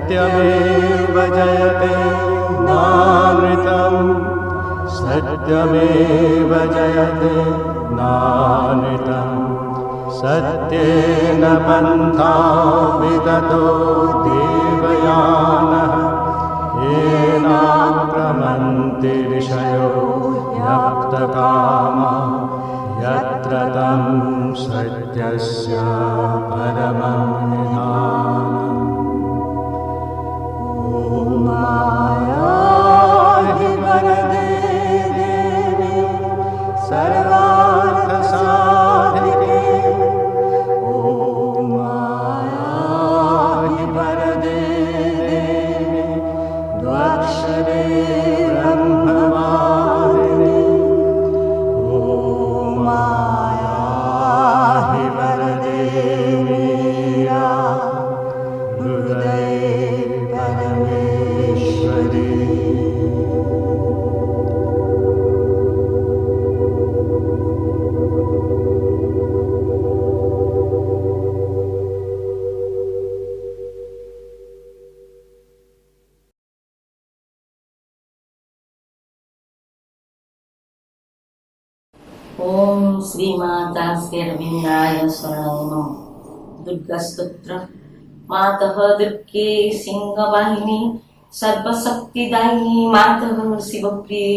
सत्यमेव जयते नामृतम् सत्यमेव जयते नामृतम् सत्येन पन्था विदतो देवयानः येनाक्रमन्ति ऋषयो यप्तकामा यत्र तं सत्यस्य परमं निधानम्। ॐ माया हि वरदे देवी सर्वार्थसाधिके। ॐ माया हि वरदे देवी द्वाक्षरे ब्रह्मवादिनी। ॐ माया हि वरदे मीरा हृदये परमेश्वरी। ओम श्रीमाता श्रीअरविन्दाय शरणं। दुर्गा स्तोत्र। मातः दुर्गे सिंहवाहिनी सर्वशक्तिदायिनी मातः शिवप्रिये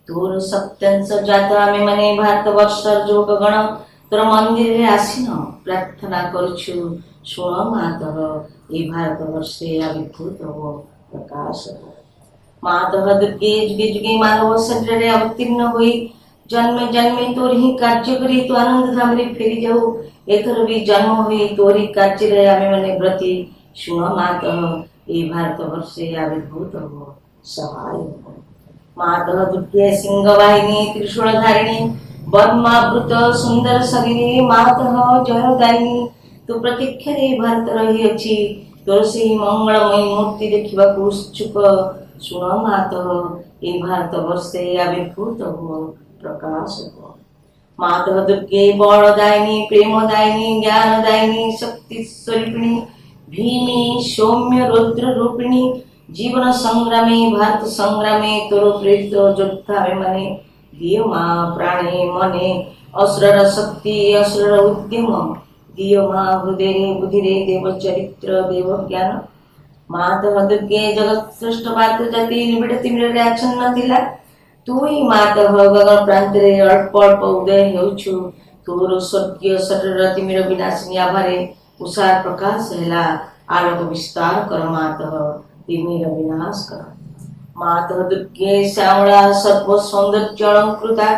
तोर सत्यांश जात आमे मने भारतवर्ष जोगगण तोर मंदिर आसीन प्रार्थना करुछु शुण मातः ए भारतवर्षे आविर्भूत हो प्रकाश हो। मातः दुर्गे जुगे जुगे मानव शरीर अवतीर्ण हुई जन्मे जन्मे तोर ही कार्य करी तो आनंद धाम रे फेरी जाऊ। एथर भी जन्म हुई तोरी कार्य रे आमे मने व्रती शुण मातः ए भारतवर्षे आविर्भूत हो सहाय हो। मातः दुर्गे सिंहवाहिनी त्रिशूलधारिणी वर्मावृत सुंदर शरीरे मातः जयदायिनी तू प्रतीक्षारे भारत रही अछि तोर से मंगलमयी मूर्ति देखिबा को उत्सुक शुण मातः ए भारतवर्षे आविर्भूत हो प्रकाश हो। मातः दुर्गे बलदायिनी प्रेमदायिनी ज्ञानदायिनी शक्ति स्वरूपिणी भीमी सौम्य रुद्र रूपिणी जीवन संग्रामे भारत संग्रामे तोर प्रेरित योद्धा मने दियो मां प्राणे मने असुर शक्ति असुर उद्यम दियो मां हृदय बुद्धिरे देव चरित्र देव ज्ञान। मातः दुर्गे जगत श्रेष्ठ भारत जाति निबिड़ तिमिरे आच्छन्न थिला तू ही मातः गगन प्रांत रे अल्प अल्प उदय हेउछु तोर स्वर्गीय शरीर तिमिर विनाशिनी आभारे उषार प्रकाश हैला आलोक विस्तार कर मातः तिमिर विनाश कर। मातः दुर्गे श्यामला सर्व सौंदर्य अलंकृता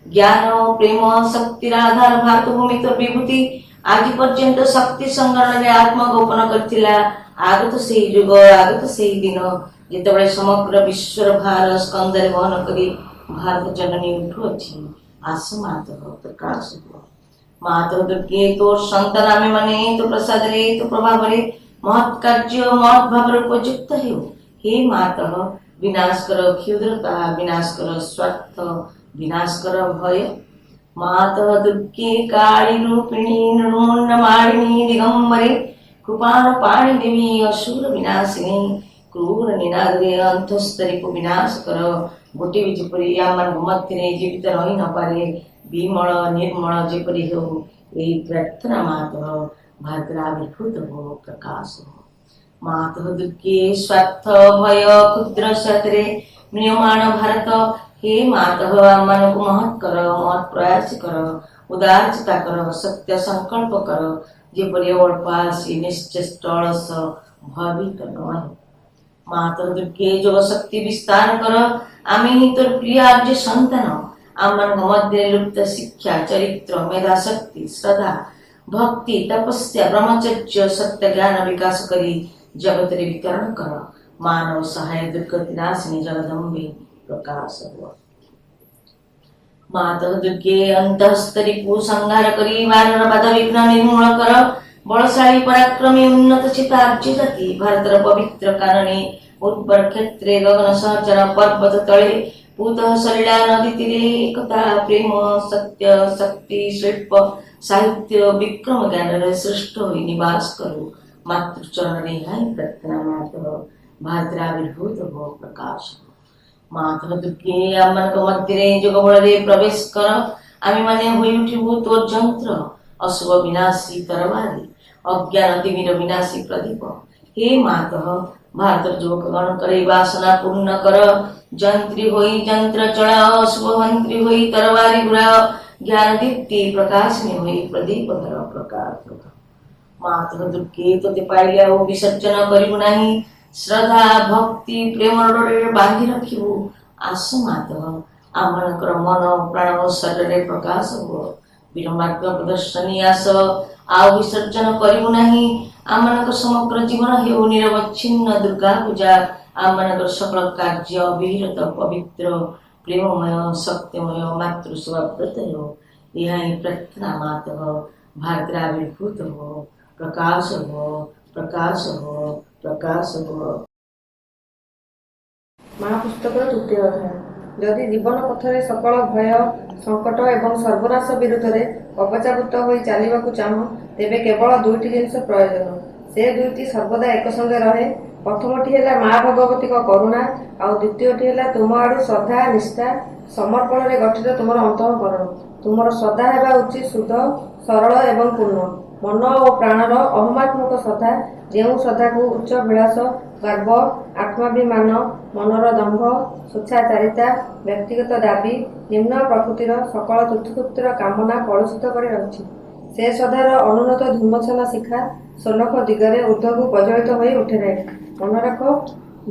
ज्ञान प्रेम शक्तिर आधार भारत भूमि तो विभूति आज पर्यंत शक्ति संगठन रे आत्मगोपन करथिला। आगत से युग आगत से दिन जेतबळे समग्र विश्वर भार स्कंदरे वहन करी भारत जननी उठुअछि आस मातः प्रकाश हो। मातः दुर्गे तोर संतान आमे मने तो प्रसाद रे तो प्रभाव रे महत् कार्य महत् भाव रे उपयुक्त हेउ। हे मातः विनाश कर क्षुद्रता विनाश कर स्वार्थ विनाश कर भय। मातः दुर्गे काली रूपिणी निर्मुण्ड मालिनी दिगंबरे कृपाण पाणी देवी असुर विनाशिनी क्रूर निनादे अंतस्तरी को विनाश कर। गोटे भी जेपरी आम मध्य जीवित रही न पारे विमल निर्मल जेपरी हो यही प्रार्थना मातः भारत आविर्भूत हो प्रकाश हो। मातः दुर्गे स्वार्थ भय क्षुद्र स्वार्थरे म्रियमाण भारत हे मातः आम को महत् कर महत् प्रयास कर उदारचिता कर सत्य संकल्प कर जेपरी अल्पासी निश्चेष्ट अलस भयभीत नहे। मातः दुर्गे जोग शक्ति विस्तार कर आमे ही तोर प्रिय आर्य संतान आम मध्य लुप्त शिक्षा चरित्र मेधा शक्ति श्रद्धा भक्ति तपस्या ब्रह्मचर्य सत्य ज्ञान विकास करी जगत रे वितरण कर। मानव सहाय दुर्गति नाशिनी जगदम्बे प्रकाश हो। मातः दुर्गे अंतस्तरी को संहार करी वानर बाधा विघ्न निर्मूल कर। बलशाली पराक्रमी उन्नत चिता आर्य जाति भारतर पवित्र कानने उर्वर क्षेत्रे गगन सहचर पर्वत तले पूतः सलिला नदी तीरे एकता प्रेम सत्य शक्ति शिल्प साहित्य विक्रम ज्ञान रे श्रेष्ठ होई निवास करू ମାତୃଚରଣରେ ଏହା ହିଁ ପ୍ରାର୍ଥନା ମାତଃ ଭାରତରେ ଆବିର୍ଭୂତ ହୋ ପ୍ରକାଶ। ମାତଃ ଦୁର୍ଗେ ଆମମାନଙ୍କ ମଧ୍ୟରେ ଯୋଗ ବଳରେ ପ୍ରବେଶ କର, ଆମେମାନେ ହୋଇ ଉଠିବୁ ତୋ ଯନ୍ତ୍ର, ଅଶୁଭ ବିନାଶୀ ତରବାରୀ, ଅଜ୍ଞାନ ତିମିର ବିନାଶୀ ପ୍ରଦୀପ। ହେ ମାତଃ ଭାରତର ଯୁବକଗଣଙ୍କର ଏହି ବାସନା ପୂର୍ଣ୍ଣ କର, ଯନ୍ତ୍ରୀ ହୋଇ ଯନ୍ତ୍ର ଚଳାଅ, ଅଶୁଭ ମନ୍ତ୍ରୀ ହୋଇ ତରବାରୀ ଘୁରାଅ, ଜ୍ଞାନ ଦୀପ୍ତି ପ୍ରକାଶିନୀ ହୋଇ ପ୍ରଦୀପ ଧର ପ୍ରକାଶ। ମାତଃ ଦୁର୍ଗେ ତୋତେ ପାଇଲେ ଆଉ ବିସର୍ଜନ କରିବୁ ନାହିଁ, ଶ୍ରଦ୍ଧା ଭକ୍ତି ପ୍ରେମ ଡୋରରେ ବାନ୍ଧି ରଖିବୁ। ଆସ ମାତଃ ଆମମାନଙ୍କର ମନ ପ୍ରାଣ ଓ ଶରୀରରେ ପ୍ରକାଶ ହୁଅ, ବୀରମାର୍ଗ ପ୍ରଦର୍ଶନୀ ଆସ, ଆଉ ବିସର୍ଜନ କରିବୁ ନାହିଁ। ଆମମାନଙ୍କ ସମଗ୍ର ଜୀବନ ହେଉ ନିରବଚ୍ଛିନ୍ନ ଦୁର୍ଗା ପୂଜା, ଆମମାନଙ୍କର ସକଳ କାର୍ଯ୍ୟ ବିରତ ପବିତ୍ର ପ୍ରେମମୟ ଶକ୍ତିମୟ ମାତୃ ଶୋଭାବ୍ରତ ହେଉ, ଏହା ହିଁ ପ୍ରାର୍ଥନା ମାତଃ ଭାରତରେ ଆବିର୍ଭୂତ ହୋ ପ୍ରକାଶ ହୋ ପ୍ରକାଶ ହୋ ପ୍ରକାଶ ହୋ। ମହାପୁସ୍ତକର ତୃତୀୟ ଅଧ୍ୟାୟ। ଯଦି ଜୀବନ ପଥରେ ସକଳ ଭୟ ସଙ୍କଟ ଏବଂ ସର୍ବନାଶ ବିରୁଦ୍ଧରେ କବଚାଭୂତ ହୋଇ ଚାଲିବାକୁ ଚାହୁଁ, ତେବେ କେବଳ ଦୁଇଟି ଜିନିଷ ପ୍ରୟୋଜନ। ସେ ଦୁଇଟି ସର୍ବଦା ଏକ ସଙ୍ଗେ ରହେ। ପ୍ରଥମଟି ହେଲା ମା ଭଗବତୀଙ୍କ କରୁଣା, ଆଉ ଦ୍ୱିତୀୟଟି ହେଲା ତୁମ ଆଡୁ ଶ୍ରଦ୍ଧା ନିଷ୍ଠା ସମର୍ପଣରେ ଗଠିତ ତୁମର ଅନ୍ତଃକରଣ। ତୁମର ଶ୍ରଦ୍ଧା ହେବା ଉଚିତ ଶୁଦ୍ଧ ସରଳ ଏବଂ ପୂର୍ଣ୍ଣ ମନ ଓ ପ୍ରାଣର ଅହମାତ୍ମକ ଶ୍ରଦ୍ଧା, ଯେଉଁ ଶ୍ରଦ୍ଧାକୁ ଉଚ୍ଚାଭିଳାଷ ଗର୍ବ ଆତ୍ମାଭିମାନ ମନର ଦମ୍ଭ ସ୍ୱଚ୍ଛାଚାରିତା ବ୍ୟକ୍ତିଗତ ଦାବି ନିମ୍ନ ପ୍ରକୃତିର ସକଳ ତୃପ୍ତିର କାମନା କଳୁଷିତ କରି ରହିଛି। ସେ ଶ୍ରଦ୍ଧାର ଅନୁନ୍ନତ ଧୂମଛନ ଶିଖା ସୋଲଖ ଦିଗରେ ଉର୍ଦ୍ଧ୍ୱକୁ ପ୍ରଜ୍ୱଳିତ ହୋଇ ଉଠେ ନାହିଁ। ମନେ ରଖ,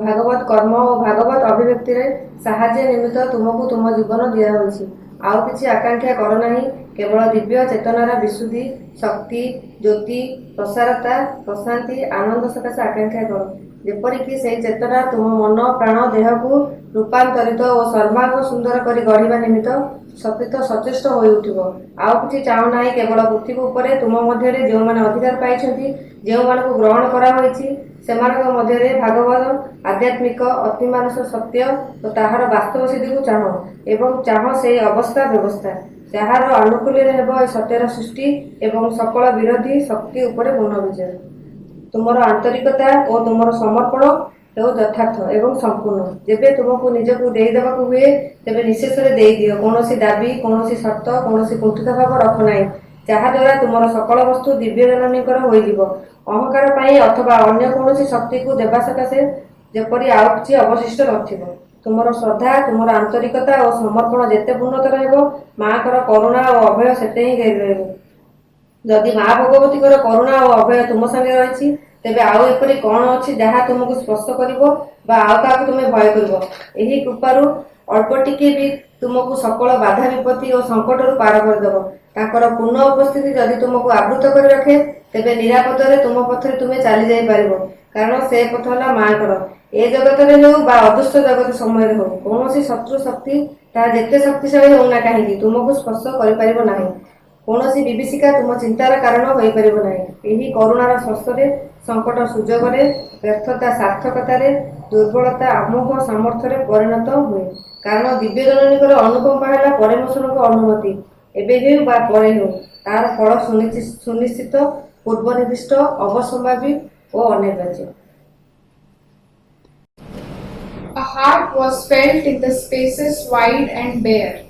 ଭାଗବତ କର୍ମ ଓ ଭାଗବତ ଅଭିବ୍ୟକ୍ତିରେ ସାହାଯ୍ୟ ନିମିତ୍ତ ତୁମକୁ ତୁମ ଜୀବନ ଦିଆହୋଇଛି। ଆଉ କିଛି ଆକାଂକ୍ଷା କର ନାହିଁ, କେବଳ ଦିବ୍ୟ ଚେତନାର ବିଶୁଦ୍ଧି ଶକ୍ତି ଜ୍ୟୋତି ପ୍ରସାରତା ପ୍ରଶାନ୍ତି ଆନନ୍ଦ ସକାଶେ ଆକାଂକ୍ଷା କର, ଯେପରିକି ସେହି ଚେତନା ତୁମ ମନ ପ୍ରାଣ ଦେହକୁ ରୂପାନ୍ତରିତ ଓ ସର୍ବାଙ୍ଗ ସୁନ୍ଦର କରି ଗଢ଼ିବା ନିମିତ୍ତ ସତୀତ ସଚେଷ୍ଟ ହୋଇ ଉଠିବ। ଆଉ କିଛି ଚାହୁଁ ନାହିଁ, କେବଳ ପୃଥିବୀ ଉପରେ ତୁମ ମଧ୍ୟରେ ଯେଉଁମାନେ ଅଧିକାର ପାଇଛନ୍ତି, ଯେଉଁମାନଙ୍କୁ ଗ୍ରହଣ କରାହୋଇଛି, ସେମାନଙ୍କ ମଧ୍ୟରେ ଭାଗବତ ଆଧ୍ୟାତ୍ମିକ ଅତିମାନସ ସତ୍ୟ ଓ ତାହାର ବାସ୍ତବ ସିଦ୍ଧିକୁ ଚାହଁ ଏବଂ ଚାହଁ ସେହି ଅବସ୍ଥା ବ୍ୟବସ୍ଥା ଯାହାର ଆନୁକୂଲ୍ୟରେ ହେବ ଏ ସତ୍ୟର ସୃଷ୍ଟି ଏବଂ ସକଳ ବିରୋଧୀ ଶକ୍ତି ଉପରେ ପୂର୍ଣ୍ଣ ବିଜୟ। ତୁମର ଆନ୍ତରିକତା ଓ ତୁମର ସମର୍ପଣ ହେଉ ଯଥାର୍ଥ ଏବଂ ସମ୍ପୂର୍ଣ୍ଣ। ଯେବେ ତୁମକୁ ନିଜକୁ ଦେଇଦେବାକୁ ହୁଏ, ତେବେ ନିଶେଷରେ ଦେଇଦିଅ। କୌଣସି ଦାବି କୌଣସି ସର୍ତ୍ତ କୌଣସି କୁଣ୍ଠିତ ଭାବ ରଖ ନାହିଁ, ଯାହାଦ୍ୱାରା ତୁମର ସକଳ ବସ୍ତୁ ଦିବ୍ୟ ଜନନୀଙ୍କର ହୋଇଯିବ। ଅହଙ୍କାର ପାଇଁ ଅଥବା ଅନ୍ୟ କୌଣସି ଶକ୍ତିକୁ ଦେବା ସକାଶେ ଯେପରି ଆଉ କିଛି ଅବଶିଷ୍ଟ ନଥିବ। ତୁମର ଶ୍ରଦ୍ଧା ତୁମର ଆନ୍ତରିକତା ଓ ସମର୍ପଣ ଯେତେ ଉନ୍ନତ ରହିବ, ମାଙ୍କର କରୁଣା ଓ ଅଭୟ ସେତେ ହିଁ ଘେରି ରହିବ। ଯଦି ମା ଭଗବତୀଙ୍କର କରୁଣା ଓ ଅଭୟ ତୁମ ସାଙ୍ଗେ ରହିଛି, ତେବେ ଆଉ ଏପରି କଣ ଅଛି ଯାହା ତୁମକୁ ସ୍ପର୍ଶ କରିବ ବା ଆଉ କାହାକୁ ତୁମେ ଭୟ କରିବ? ଏହି କୃପାରୁ ଅଳ୍ପ ଟିକେ ବି ତୁମକୁ ସକଳ ବାଧା ବିପତ୍ତି ଓ ସଙ୍କଟରୁ ପାର କରିଦେବ। ତାଙ୍କର ପୂର୍ଣ୍ଣ ଉପସ୍ଥିତି ଯଦି ତୁମକୁ ଆବୃତ କରି ରଖେ, ତେବେ ନିରାପଦରେ ତୁମ ପଥରେ ତୁମେ ଚାଲି ଯାଇପାରିବ, କାରଣ ସେ ପଥ ହେଲା ମାଙ୍କର। ଏ ଜଗତରେ ହେଉ ବା ଅଦୃଷ୍ଟ ଜଗତ ସମୟରେ ହେଉ, କୌଣସି ଶତ୍ରୁ ଶକ୍ତି ତାହା ଯେତେ ଶକ୍ତିଶାଳୀ ହେଉନା କାହିଁକି ତୁମକୁ ସ୍ପର୍ଶ କରିପାରିବ ନାହିଁ। କୌଣସି ବିଭୀଷିକା ତୁମ ଚିନ୍ତାର କାରଣ ହୋଇପାରିବ ନାହିଁ। ଏହି କରୁଣାର ସ୍ପର୍ଶରେ ସଙ୍କଟ ସୁଯୋଗରେ ବ୍ୟର୍ଥତା ସାର୍ଥକତାରେ ଦୁର୍ବଳତା ଆମୋଘ ସାମର୍ଥ୍ୟରେ ପରିଣତ ହୁଏ, କାରଣ ଦିବ୍ୟ ଜନନୀଙ୍କର ଅନୁକମ୍ପା ହେଲା ପରମେଶ୍ୱରଙ୍କ ଅନୁମତି। ଏବେ ହେଉ ବା ପରେ ହେଉ, ତାର ଫଳ ସୁନିଶ୍ଚିତ ପୂର୍ବ ନିର୍ଦ୍ଦିଷ୍ଟ ଅବସମ୍ଭାବୀ ଓ ଅନିର୍ବାଚ୍ୟ। A heart was felt in the spaces wide and bare.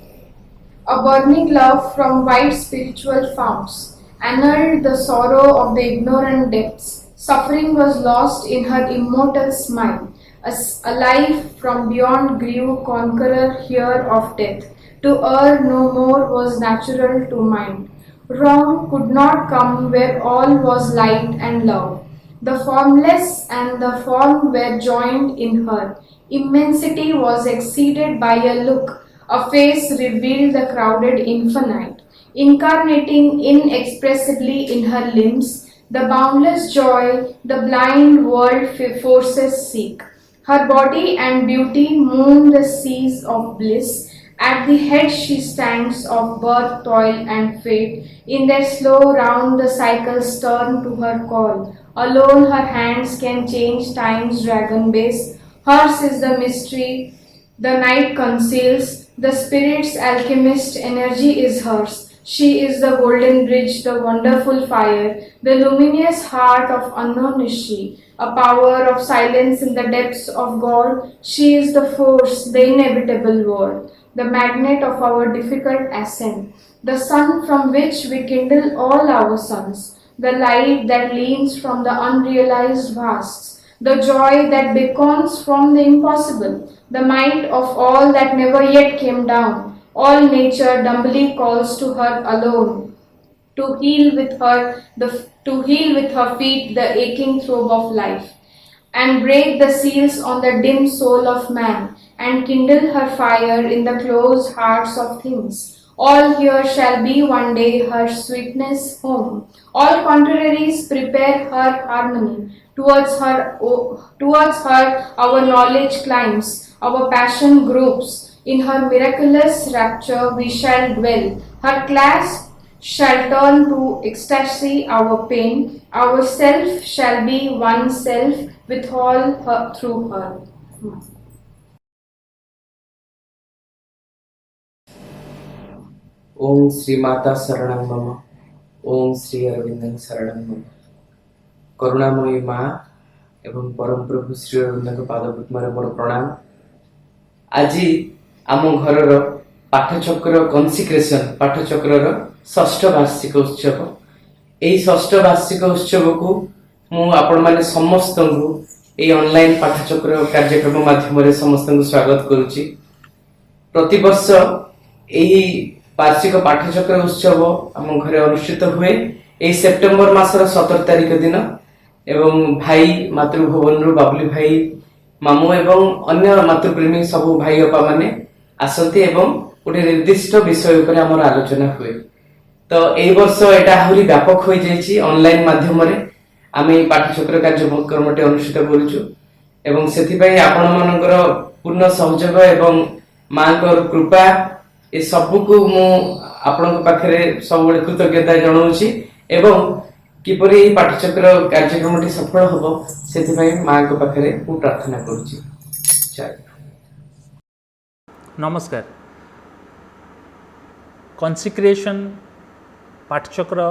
A burning love from wide spiritual founts annulled the sorrow of the ignorant depths. Suffering was lost in her immortal smile. A life from beyond grew conqueror here of death. To err no more was natural to mind. Wrong could not come where all was light and love. The formless and the form were joined in her. Immensity was exceeded by a look. A face revealed the crowded infinite, incarnating inexpressibly in her limbs the boundless joy the blind world forces seek. Her body and beauty moon the seas of bliss. At the head she stands of birth, toil and fate. In their slow round the cycles turn to her call. Alone her hands can change time's dragon base. Hers is the mystery the night conceals. The spirit's alchemist energy is hers. She is the golden bridge, the wonderful fire, the luminous heart of unknown is she, a power of silence in the depths of God. She is the force, the inevitable word, the magnet of our difficult ascent, the sun from which we kindle all our suns, the light that leans from the unrealized vasts, the joy that beckons from the impossible, the might of all that never yet came down. All nature dumbly calls to her alone, to heal with her feet the aching throb of life, and break the seals on the dim soul of man, and kindle her fire in the closed hearts of things. All here shall be one day her sweetness home. All contraries prepare her harmony. Towards her our knowledge climbs, our passion gropes. In her miraculous rapture we shall dwell. Her clasp shall turn to ecstasy our pain. Our self shall be one self with all her through her. ओम श्री माता शरणं मम ओम श्री अरविंदं शरणं मम करुणामयी माँ एवं परम प्रभु श्री अरविंद पादपद्म मोर प्रणाम। आज आम घर पाठचक्र कन्सिक्रेशन पाठचक्र षष्ठ वार्षिक उत्सव यही षष्ठ वार्षिक उत्सव को मु आपण माने समस्त को ऑनलाइन पाठचक्र कार्यक्रम माध्यम समस्त स्वागत करुच्ची। प्रतिवर्ष यही वार्षिक पाठचक्र उत्सव आम घरे अनुष्ठित हुए यही सेप्टेम्बर मासर 17 तारिख दिन एवं भाई मातृभवन रु बाबुली भाई मामू एवं अन्य मातृप्रेमी सब भाई अपा माने आसती एवं गोटे निर्दिष्ट विषय पर आमर आलोचना हुए। तो एई वर्ष एटा आहुरी व्यापक हो जाइछि ऑनलाइन माध्यम रे आमे पाठचक्र कार्यक्रम अनुष्ठित करूछु एवं सेथिपई आपण मानकर पूर्ण सहयोग एवं मांकर कृपा ए सबु को मु आपण पाखरे सब बळे कृतज्ञता जणाउछि एवं किपरि पाठचक्र कार्यक्रमटी सफल होबो सेथिपई मांक पाखरे मु प्रार्थना करूछि। जय नमस्कार। कन्सिक्रेशन पाठचक्र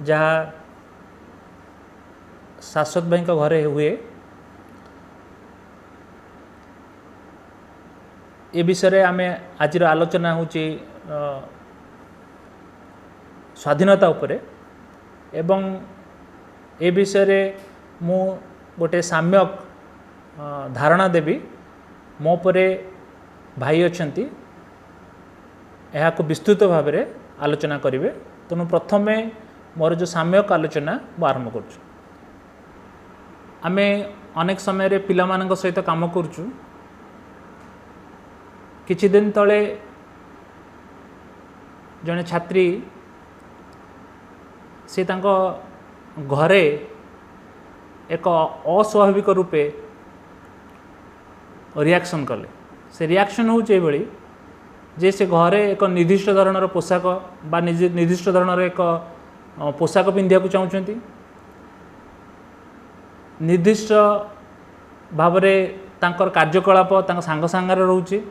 जहाँ शाश्वत भाई घरे हुए ए विषय आम आज आलोचना हूँ स्वाधीनता उपरे एवं ए विषय मु गोटे साम्यक धारणा देवी मो परे भाई अछंती यह को विस्तृत भाव में आलोचना करेंगे। तेणु प्रथमे मोर जो साम्यक आलोचना मु आरंभ करुँ। आमे अनेक समय पिला मानक सहित काम करुचु। किछि दिन तले जने छात्री से तांको घरे एक अस्वाभाविक रूपे रिएक्शन कले। से रिएक्शन होचे एभली जे से घरे एक निर्दिष्ट धरणर पोशाक बा निर्दिष्ट धरणर एक पोशाक पिंधिया को चाहूँगी। निर्दिष्ट भाव तांकर कार्यकलाप तांका सांग सांगार रोचे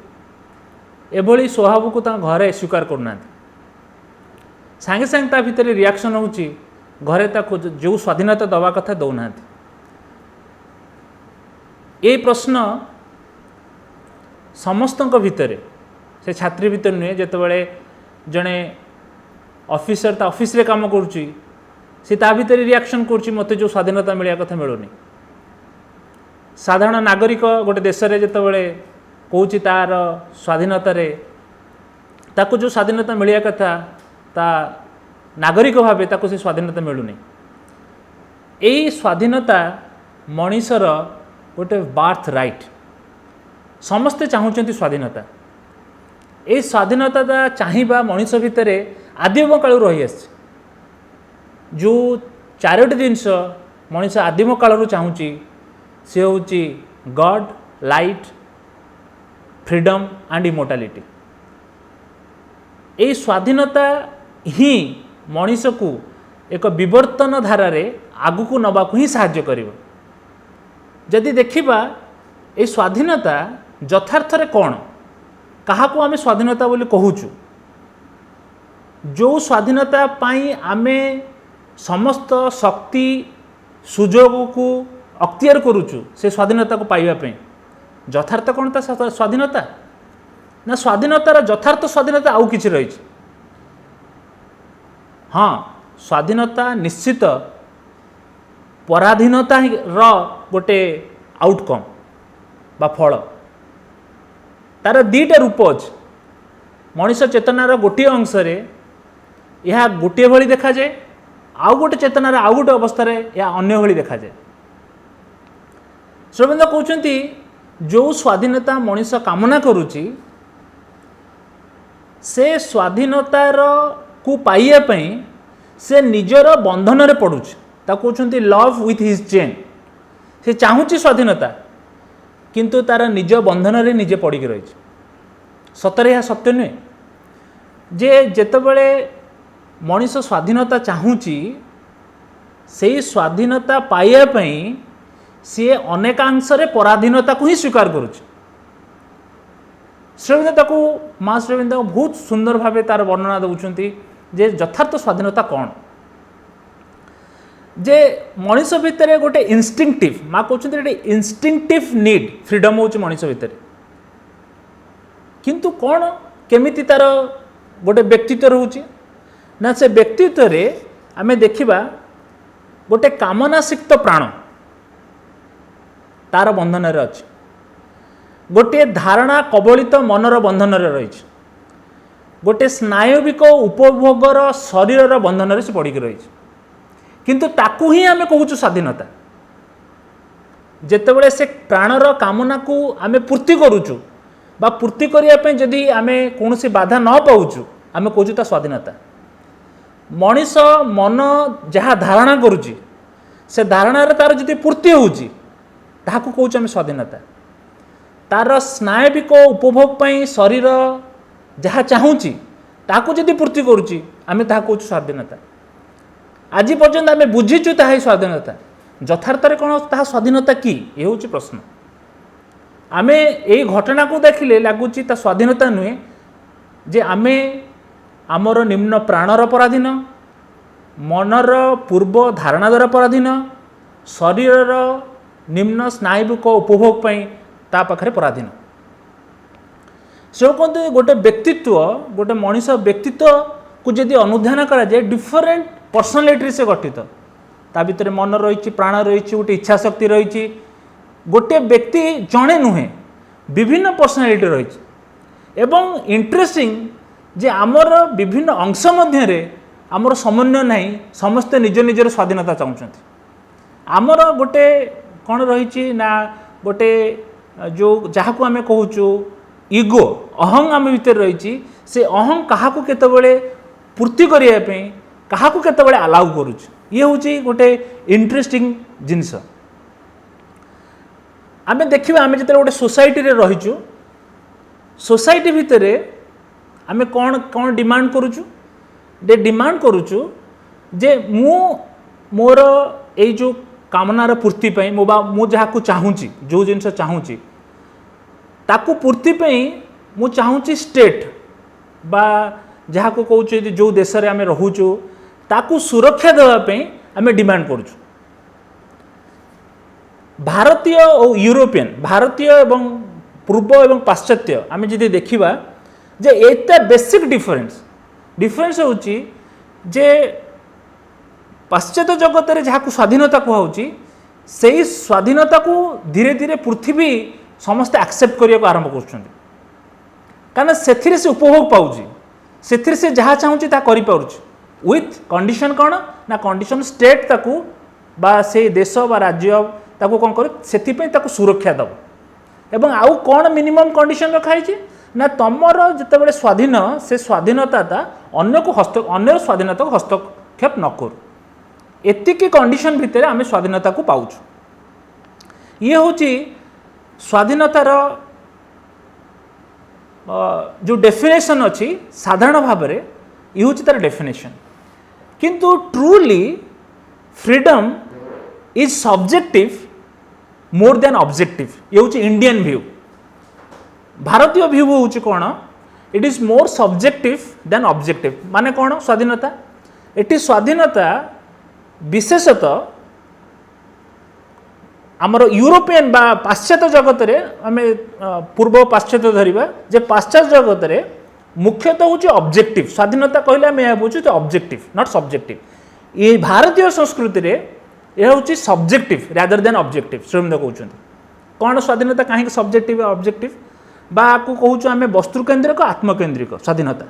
एभली स्वभाव को घरे स्वीकार करना सांगे सांगे ता भितर रिएक्शन होची घरे ताको जो स्वाधीनता दवा कथा दौना। ये प्रश्न समस्त भितर से छात्री भितर नुहे जितेबाला जड़े ऑफिसर ता ऑफिस रे काम करुच्ची सी ता भितर रिएक्शन करुच्ची मते जो स्वाधीनता मिलिया कथा मिलुनी। साधारण नागरिक गोटे देश रे जितेबाला कहूँ तार स्वाधीनता रे ताको जो स्वाधीनता मिलिया कथा ता नागरिक भावे ताको से स्वाधीनता मिलुनी। यही स्वाधीनता मनीषर गोटे बार्थ राइट समस्ते चाहूँगी स्वाधीनता। ये स्वाधीनता चाहिए मनीष भितर आदिम काल रही आस जो चारोटी जिनस मनीष आदिम काल चाहूँगी सी हूँ गॉड लाइट फ्रीडम एंड इमोर्टालिटी। ये स्वाधीनता ही मनीष को एक विवर्तन धारारे आगु को नवा ही साहाय्य करिवो। जदि देखिबा ये स्वाधीनता यथार्थ रे कौन क्या आम स्वाधीनता बोली कहूचु जो स्वाधीनता पाई आमे समस्त शक्ति सुजोग को अख्तियार करुचु से स्वाधीनता को पाइबा पे यथार्थ कौन ता स्वाधीनता ना स्वाधीनतार यथार्थ स्वाधीनता आउ किछि रही। हाँ स्वाधीनता निश्चित पराधीनता रो गोटे आउटकम बा फल तार दीटा रूप अच्छे मनीष चेतनार गोटे अंश यह गोटे भली देखा जाए आउ गोटे चेतनार आउ गोटे अवस्था यह अन्य भली देखा जाए। श्रीबिंद कहते जो स्वाधीनता मनीष कामना करुच्ची से स्वाधीनतार को पाइबापी से निजर बंधन रे पड़ुछ कहते लव विथ हिज चेन से चाहूँगी स्वाधीनता किंतु तार निज बंधन रे निजे पड़िक रही। सतरे यह सत्य नुहे जे जेतेबेले मनीष स्वाधीनता चाहूँगी से स्वाधीनता पाइबापी सी अनेकांश पराधीनता को ही स्वीकार करुच्छ। श्रीबिंद माँ श्रीबिंद बहुत सुंदर भाव तार वर्णना दौरान जे यथार्थ स्वाधीनता कौन जे मनीष भितर गोटे इन्स्टिंक्टिव माँ कहते इन्स्टिंक्टिव नीड फ्रीडम हो मनीष भितर किंतु कौन केमिति तार गोटे व्यक्तित्व रोचे ना से व्यक्तित्व रे आमे देखिबा गोटे कामनासिक्त प्राण तार बंधन रे अछि गोटे धारणा कबलित मनर बंधन रे रही गोटे स्नायविक उपभोगर शरीर बंधन रे से पड़ी रही किंतु ताकू ही आमे कहूँ स्वाधीनता जेतेबेले से प्राणर कामना को आमे पूर्ति करूचु बा पूर्ति करने जदि आमे कौन बाधा न पाऊचु आमे कहूँ ता स्वाधीनता। मनीष मन जहाँ धारणा करुच्ची से धारणा तार जदि पूर्ति होउची ताहाकू कहूँ आमे स्वाधीनता। तार स्नायविक उपभोग पाई शरीर जहाँ चाहूँची ताकू जदि पूर्ति करुच्ची आमे ताहा कहूँ स्वाधीनता। आज पर्यंत आमे बुझीचु ताहा स्वाधीनता यथार्थरे कौन ताहा स्वाधीनता कि ये हूँ प्रश्न। आमे यही घटना को देखिले लगुच स्वाधीनता नुहे जे आमे आमर निम्न प्राणर पराधीन मनर पूर्व धारणा द्वारा पराधीन शरीर निम्न स्नायविक उपभोग पाई ता पाखरे पराधीन। से कहते गोटे व्यक्तित्व गोटे मनीष व्यक्तित्व को जदि अनुधान करा जाए डिफरेंट पर्सनालिटी से गठित ता भितर मन रही प्राण रही गोटे इच्छा शक्ति रही गोटे व्यक्ति जड़े नुहे विभिन्न पर्सनालिटी रही एवं इंटरेस्टिंग जे आमर विभिन्न अंश मध्य आमर समन्वय नहीं समस्ते निज निजर स्वाधीनता चाहते आमर गोटे कौन रही ना गोटे जो जहाँ को आम कहूँ इगो अहं आम भीतर रही से अहं क्या केतबेले पूर्ति करने क्या केतबेले अलाउ करुच ये हूँ गोटे इंटरेस्टिंग जिनस। आमे देखिबा आमे जते गोटे सोसाइटी रे रहिचु सोसाइटी भितर आमे कौन कौन डिमांड करुचु दे डिमांड करुचु जे मु मोर ए जो कामनार पूर्ति पई मु जहाँ चाहूँगी जो जिनस चाहूँगी ताकू पूर्ति पई मु चाहूँगी स्टेट बा जहाँ को कहूँ जो देश रे आमे रहुचु ताकू सुरक्षा देवा पई आमे डिमांड करुचु। भारतीय और यूरोपियन भारतीय एवं पूर्व एवं पाश्चात्य आम जी देखा जे एटा बेसिक डिफरेन्स होची जे पाश्चात्य जगत रे जहाँ स्वाधीनता कहूँ से स्वाधीनता को धीरे धीरे पृथ्वी समस्ते एक्सेप्ट करने को आरंभ कर से उपभोग पाऊँ से जहाँ चाहूँगी विथ कंडीशन कौन ना कंडीशन स्टेट ताकू बा से देश बा राज्य ताकू कौन कर से सुरक्षा दब एवं आउ कौन मिनिमम कंडीशन रखाई ना तुमर जितेबाला स्वाधीन से स्वाधीनता अन्य को अन्य स्वाधीनता को हस्तक्षेप न कर एतिकी कंडीशन भितर आम स्वाधीनता को पाऊँ। ये हूँ स्वाधीनतार जो डेफिनेशन अच्छी साधारण भाव में ये हूँ तार डेफिनेशन किंतु truly freedom is subjective more than objective ये हूँ इंडियन व्यू। भारतीय व्यू हूँ कौन it is more subjective than objective माने कौन स्वाधीनता एटी स्वाधीनता विशेषतः आमर यूरोपियन बा पाश्चात्य जगत रे आमे पूर्व पाश्चात्य धरिबा जे पाश्चात्य जगत रे मुख्यतः हूँ ऑब्जेक्टिव स्वाधीनता कहले आम यह बुझे ऑब्जेक्टिव नॉट सब्जेक्टिव ये भारतीय संस्कृति रे यह हूँ सब्जेक्टिव रादर देन ऑब्जेक्टिव श्रीमंद कहते कौन स्वाधीनता कहीं सब्जेक्टिव ऑब्जेक्टिव बा को कहूँ आम वस्तुकेन्द्रिक आत्मकेन्द्रिक स्वाधीनता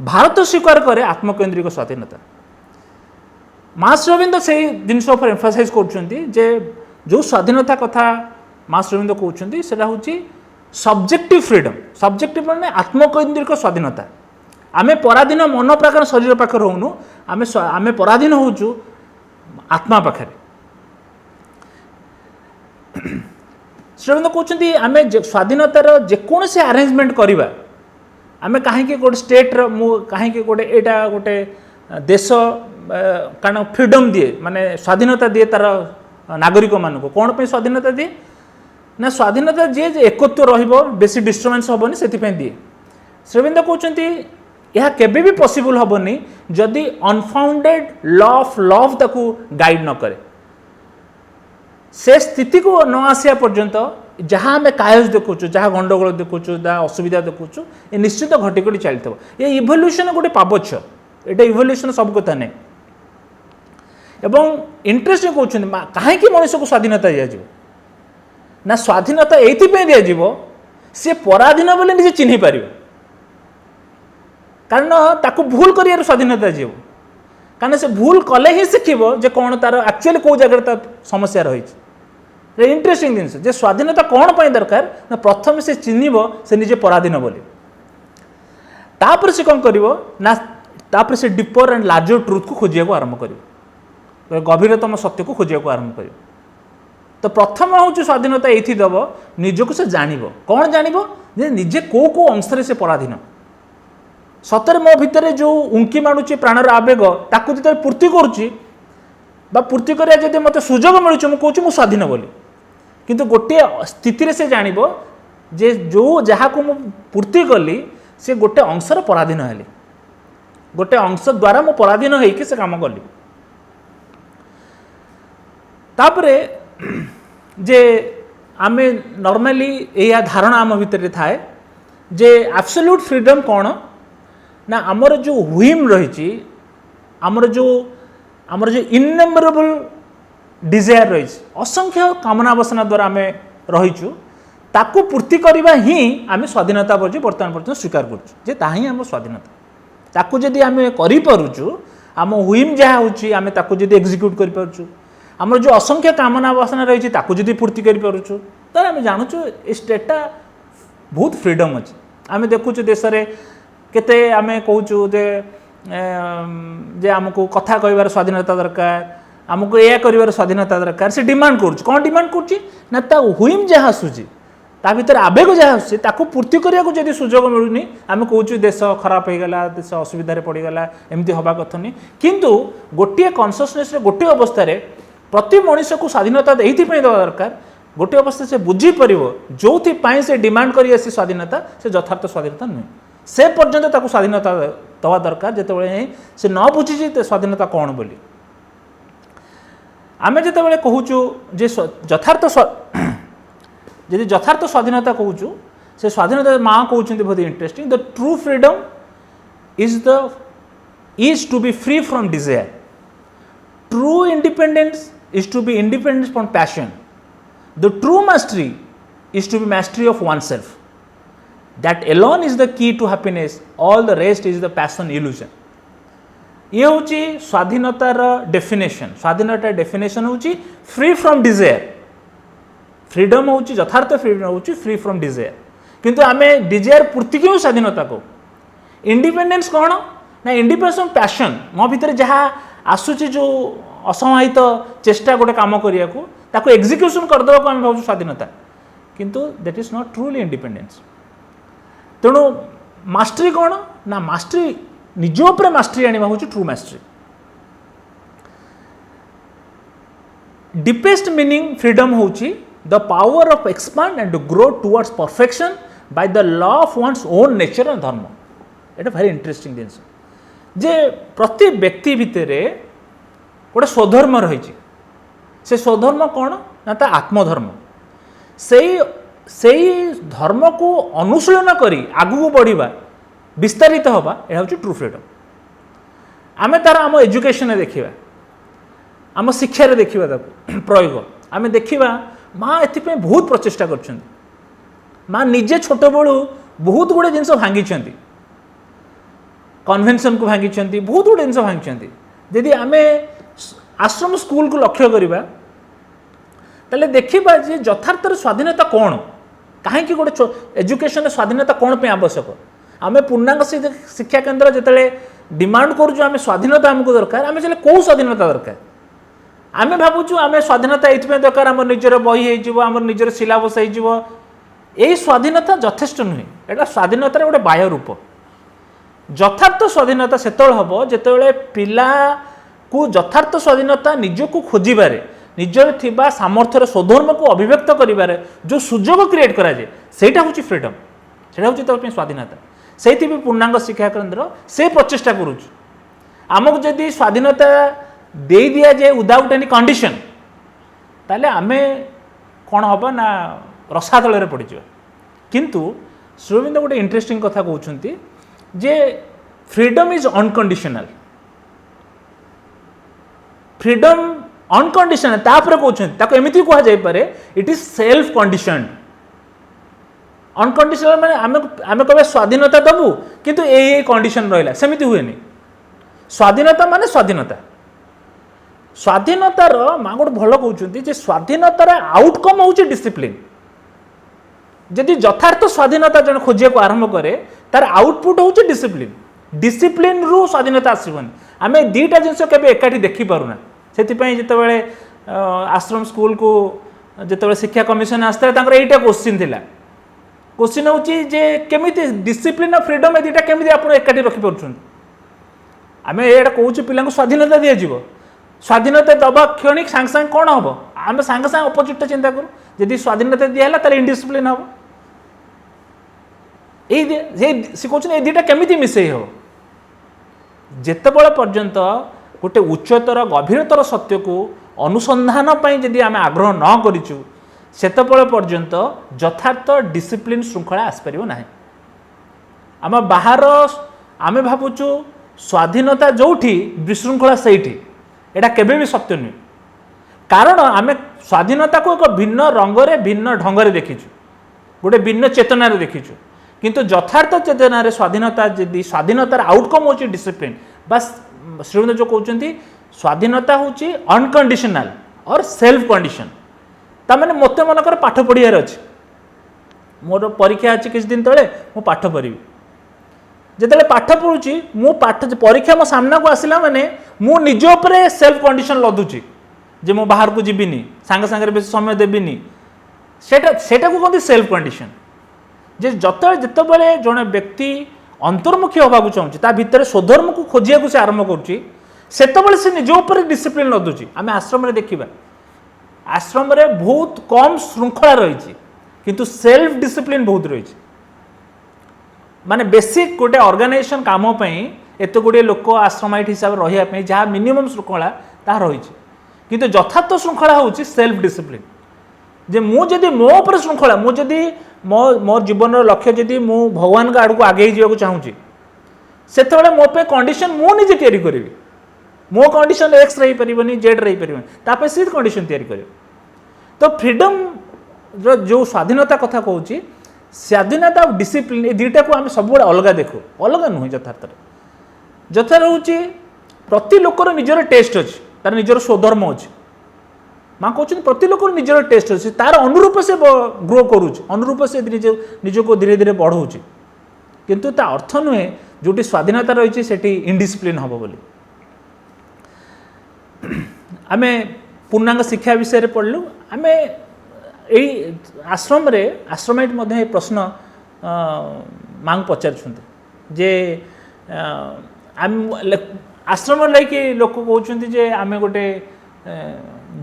भारत स्वीकार करे आत्मकेन्द्रिक स्वाधीनता मास रविंद्र से जिनस एम्फासाइज कर जो स्वाधीनता कथा मास रविंद्र कहते हैं हूँ सब्जेक्टिव फ्रीडम सब्जेक्टिव माने आत्मकेन्द्रिक स्वाधीनता आमे पराधीन मन प्रकार शरीर पाखे रोनु आमे पराधीन होचु आत्मा पाखे श्रीरंद कहते आमे स्वाधीनतार जेकोसी आरेंजमेंट करवा आमे कहीं गोटे स्टेट्र कहीं गोटे एटा गोटे देश कारण फ्रीडम दिए माने स्वाधीनता दिए तार नागरिक मान कौन पे स्वाधीनता दिए ना स्वाधीनता जी एकत्व रेसी डिस्टर्बेंस हेनी से दिए श्रीविंद कहते यह केबे भी पॉसिबल हेनी जदि अनफाउंडेड लॉ ऑफ लव ताकू गाइड न करे से स्थिति को न आसिया पर्यंत जहाँ आम कायज देखु जहाँ गंडगोल देखु जहाँ असुविधा देखु ये निश्चित घटिघटी चलता ये इवोल्यूशन गोटे पाबछ ये इवोल्यूशन सब कथा नहीं एवं इंटरेस्टिंग कहते कहीं मनुष्य को स्वाधीनता दिज्व ना स्वाधीनता ये दिज्व सी पराधीन बोले निजे चिन्ह पार कारण ताकू भूल कर स्वाधीनता जीव कारण से भूल कले ही शिखब जे कौन तार एक्चुअली कौ जगह समस्या रही इंटरेस्टिंग जिनस जे स्वाधीनता कौन पर दरकार ना प्रथम से चिन्हब से निजे पराधीन बोली तापर से कौन कर ना तापर से डीपर एंड लार्जर ट्रुथ को खोजा आरंभ कर गभीरतम सत्य को खोजा आरंभ कर तो प्रथम हूँ स्वाधीनता ये दब निजक से जान कौन जान निजे कौ कौ अंश से पराधीन सतरे मो भितर जो उंकी मानुची प्राणर आवेग ताकू जो पूर्ति करुच्ची पूर्ति कर मत सुजोग मिलूँ मुझे मुझे स्वाधीन बोली किंतु गोटे स्थिति से जान जे जो जहाँ को पूर्ति कली से गोटे अंशर पराधीन है गोटे अंश द्वारा मु पराधीन होइके से काम कली तापरे जे आमे नॉर्मली या धारणा आम भितर थाए जे एब्सोल्यूट फ्रीडम कौन ना आमर जो व्हीम रही आमर जो इनमेमोरेबल डिजायर रही असंख्य कामना वासना द्वारा आम रहीचु ताकू पूर्ति करवा ही आम स्वाधीनता बोली बर्तमान पर्यटन स्वीकार करुँ ताही आम स्वाधीनता ताकू जदि आम करूँ आम व्हीम जहाँ होची आम ताकू जदि एक्जिक्यूट करूँ आमर जो असंख्य कामना वासना रही ताकू जदि पूर्ति करूँ तो आम जानूँ ये स्टेटा बहुत फ्रीडम अच्छे आम देखु देश में केते आम कहूँ जे आमको कथा कहबार स्वाधीनता दरकार आमको या कर स्वाधीनता दरकार से डिमांड करुँ कौन डिमांड करुँच ता व्हीम जहाँ आसूँ ता भीतर आवेग जहाँ आसूँ पूर्ति करने को जब सुजोग मिलूनी आम कहूँ देश खराब हो गला देश असुविधा पड़गला एमती हवा कथा नहीं किंतु गोटे कनसीयसनेस गोटे अवस्था प्रति मनुष्य को स्वाधीनता ये देवा दरकार गोटे अवस्था से बुझीपर जो से डिमांड कर स्वाधीनता से यथार्थ स्वाधीनता नुहे से पर्यंत ताको स्वाधीनता दवा दरकार जिते से न बुझी स्वाधीनता कौन बोली आम जिते कहूँ जे यथार्थ जदि यथार्थ स्वाधीनता कहूँ से स्वाधीनता माँ कहते बहुत interesting the true freedom is to be free from desire true independence is to be independent from passion. The true mastery is to be mastery of oneself. That alone is the key to happiness. All the rest is the passion illusion. ये होची स्वाधीनतार definition स्वाधीनतार definition होची free from Dzire freedom होची यथार्थ freedom होची free from Dzire किंतु आमे Dzire पूर्ति क्यों स्वाधीनता को इंडिपेंडेंस कौन ना इंडिपेंडेंस फ्रॉम पैशन मो भीतर जहाँ आसूची जो असमाहित चेष्टा गोटे कम करने को एक्जिक्यूशन करदे को आम भाव स्वाधीनता किंतु that is not truly independence तेणु मास्टरी कौन ना मास्टरी निज उपर मास्टरी आने हूँ true mastery deepest meaning freedom हूँ the power of expand and grow towards perfection by the law of one's own nature and dharma एटा भारी इंटरेस्टिंग जिनस जे प्रति व्यक्ति भितर गोटे स्वधर्म रही से स्वधर्म कौन ना ता आत्मधर्म से धर्म को अनुशीलन करी आगू बढ़िबा विस्तारित हवा यह हूँ ट्रू फ्रीडम आम तार आम एजुकेशन देखा आम शिक्षा देखा प्रयोग आम देखा माँ एपाई बहुत प्रचेषा कर माँ निजे छोट बड़ू बहुत गुड़े जिन भांगी कन्वेंशन को भांगी बहुत गुड़े जिन भांगी जदि आम आश्रम स्कूल को लक्ष्य करवा ताले देखा जे यथार्थ स्वाधीनता कौन कहीं गोटे एजुकेशन स्वाधीनता कौन पे आवश्यक आम पूर्णांग शिक्षा केन्द्र जिते डिमांड करूँ आम स्वाधीनता आमको दरकार आम चले कौ स्वाधीनता दरकार आम भावुँ आम स्वाधीनता ये दरकार आम निजर बही होम निजर सिलेबस यही स्वाधीनता यथेष्ट नुहे एटा स्वाधीनतार गोटे बाह्य रूप यथार्थ स्वाधीनता से हम जिते पिला को यथार्थ स्वाधीनता निजक खोजारे निजर थिबा सामर्थ्यर स्वधर्म को अभिव्यक्त करिबारे जो सुजोग क्रिएट कराए सेटा हूँ फ्रीडम सेटा हूँ स्वाधीनता से पूर्णांग शिक्षा केन्द्र से प्रचेषा करुच आमको जदि स्वाधीनता दे दिया जाए विदाउट एनी कंडीशन ताले आमे कौन हम ना रसातल पड़ जा किंतु श्री अरविंद गोटे इंटरेस्टिंग कथा कहते जे freedom is unconditional freedom unconditional तापर कहते एमती कह जाए it is self conditioned unconditional माने आमे कहे स्वाधीनता दबू किंतु ए कंडीशन रहा सेमती हुए स्वाधीनता माने स्वाधीनता स्वाधीनतार माँ गोटे भल कहते स्वाधीनतार आउटकम हूँ डिसिप्लिन जदि यथार्थ स्वाधीनता जन खोजा को आरंभ करे तार आउटपुट हूँ डिसिप्लिन डिसिप्लिन रु स्वाधीनता आसबनी आम दीटा जिन के एकाठी देखिपारूना से जिते आश्रम स्कूल को जिते शिक्षा कमिशन आसता यहाँ क्वेश्चन थिला क्वेश्चन हूँ जे केमी डिसिप्लिन और फ्रीडम ए दुटा केमी आप एकाठी रखिपार आम ये कहूँ पिला स्वाधीनता दिज्व स्वाधीनता दबा क्षणिक सांगे सांगे कौन हम आम सांगे सांगे अपोजिट चिंता करूँ जदि स्वाधीनता दिहला ताले इनडिसिप्लिन हम सी कहते ये दुटा केमी मिसई हो जिते पर्यंत गोटे उच्चतर गभीरतर सत्य को अनुसंधान जदि आम आग्रह न करूँ सेतबेले पर्यंत यथार्थ डिसिप्लिन श्रृंखला आसपार ना आम बाहर आम भावुँ स्वाधीनता जोठी विशृंखला से यहाँ केबे भी सत्य नुहे कारण आम स्वाधीनता को एक भिन्न रंगरे भिन्न ढंगरे देखीचु गोटे भिन्न चेतनार देखीचु किंतु यथार्थ चेतनार स्वाधीनता जदि स्वाधीनतार आउटकम हूँ डिसिप्लिन बस श्रीमंत जो कहते स्वाधीनता हूँ अनकंडीशनल और सेल्फ कंडीशन ताने मत मनकर पाठ पढ़ार अच्छे मोर परीक्षा अच्छी किसी दिन तले मु पाठ पढ़ी जिते पाठ पढ़ुची मु पाठ परीक्षा मो सामना को आसला माने मु निज उपरे सेल्फ कंडीशन लदुची जे मु बाहर को जीविनी सांगे सांगे बेस समय देविनी सेटा को कहते सेल्फ कंडीशन जे जितेबाला जड़े व्यक्ति अंतर्मुखी होगा चाहूँगी ता भितर स्वधर्म को खोजिया को से आरंभ करुच्ची से निज उपर डिसिप्लिन लदुची आम आश्रम देखा आश्रम रे बहुत कम श्रृंखला रही किंतु सेल्फ डिसिप्लिन बहुत रही माने बेसिक गोटे ऑर्गेनाइजेशन काम एत गुड़े लोक आश्रमाइट हिसाब से रही जहाँ मिनिमम श्रृंखला ताहा रही किंतु यथार्थ श्रृंखला हूँ सेल्फ डिसिप्लिन जे मुझे मो उपर श्रृंखला मुझे मो जीवन लक्ष्य जदि मु भगवान आड़ को आगे जावाक चाहूँगी से मो पे कंडीशन मु निजे तैयारी करी मो कंडीशन एक्स रही पारिबनी जेड रही पारिबनी तापर सी कंडीशन तैयारी कर तो फ्रीडम जो स्वाधीनता कथा कहूँ स्वाधीनता और डिसिप्लिन ये दुईटा को आम सब अलग देखू अलग नुहे यथार्थ यथार्थ हूँ प्रति लोकर निजर टेस्ट अच्छी तार निजर स्वधर्म अच्छी माँ कहते प्रति लोकर निजर टेस्ट अच्छी तार अनुरूप से ग्रो करुच्च अनुरूप से निज को धीरे धीरे बढ़ाऊँच किंतु ता अर्थ नुहे जो स्वाधीनता रही है इनडिसिप्लिन हम बोली आम पूर्णांग शिक्षा विषय पढ़लु आम यही आश्रम रे आश्रमाइट मध्य प्रश्न माँ पचार जे आश्रम लैकि लोक कहते जे आम गोटे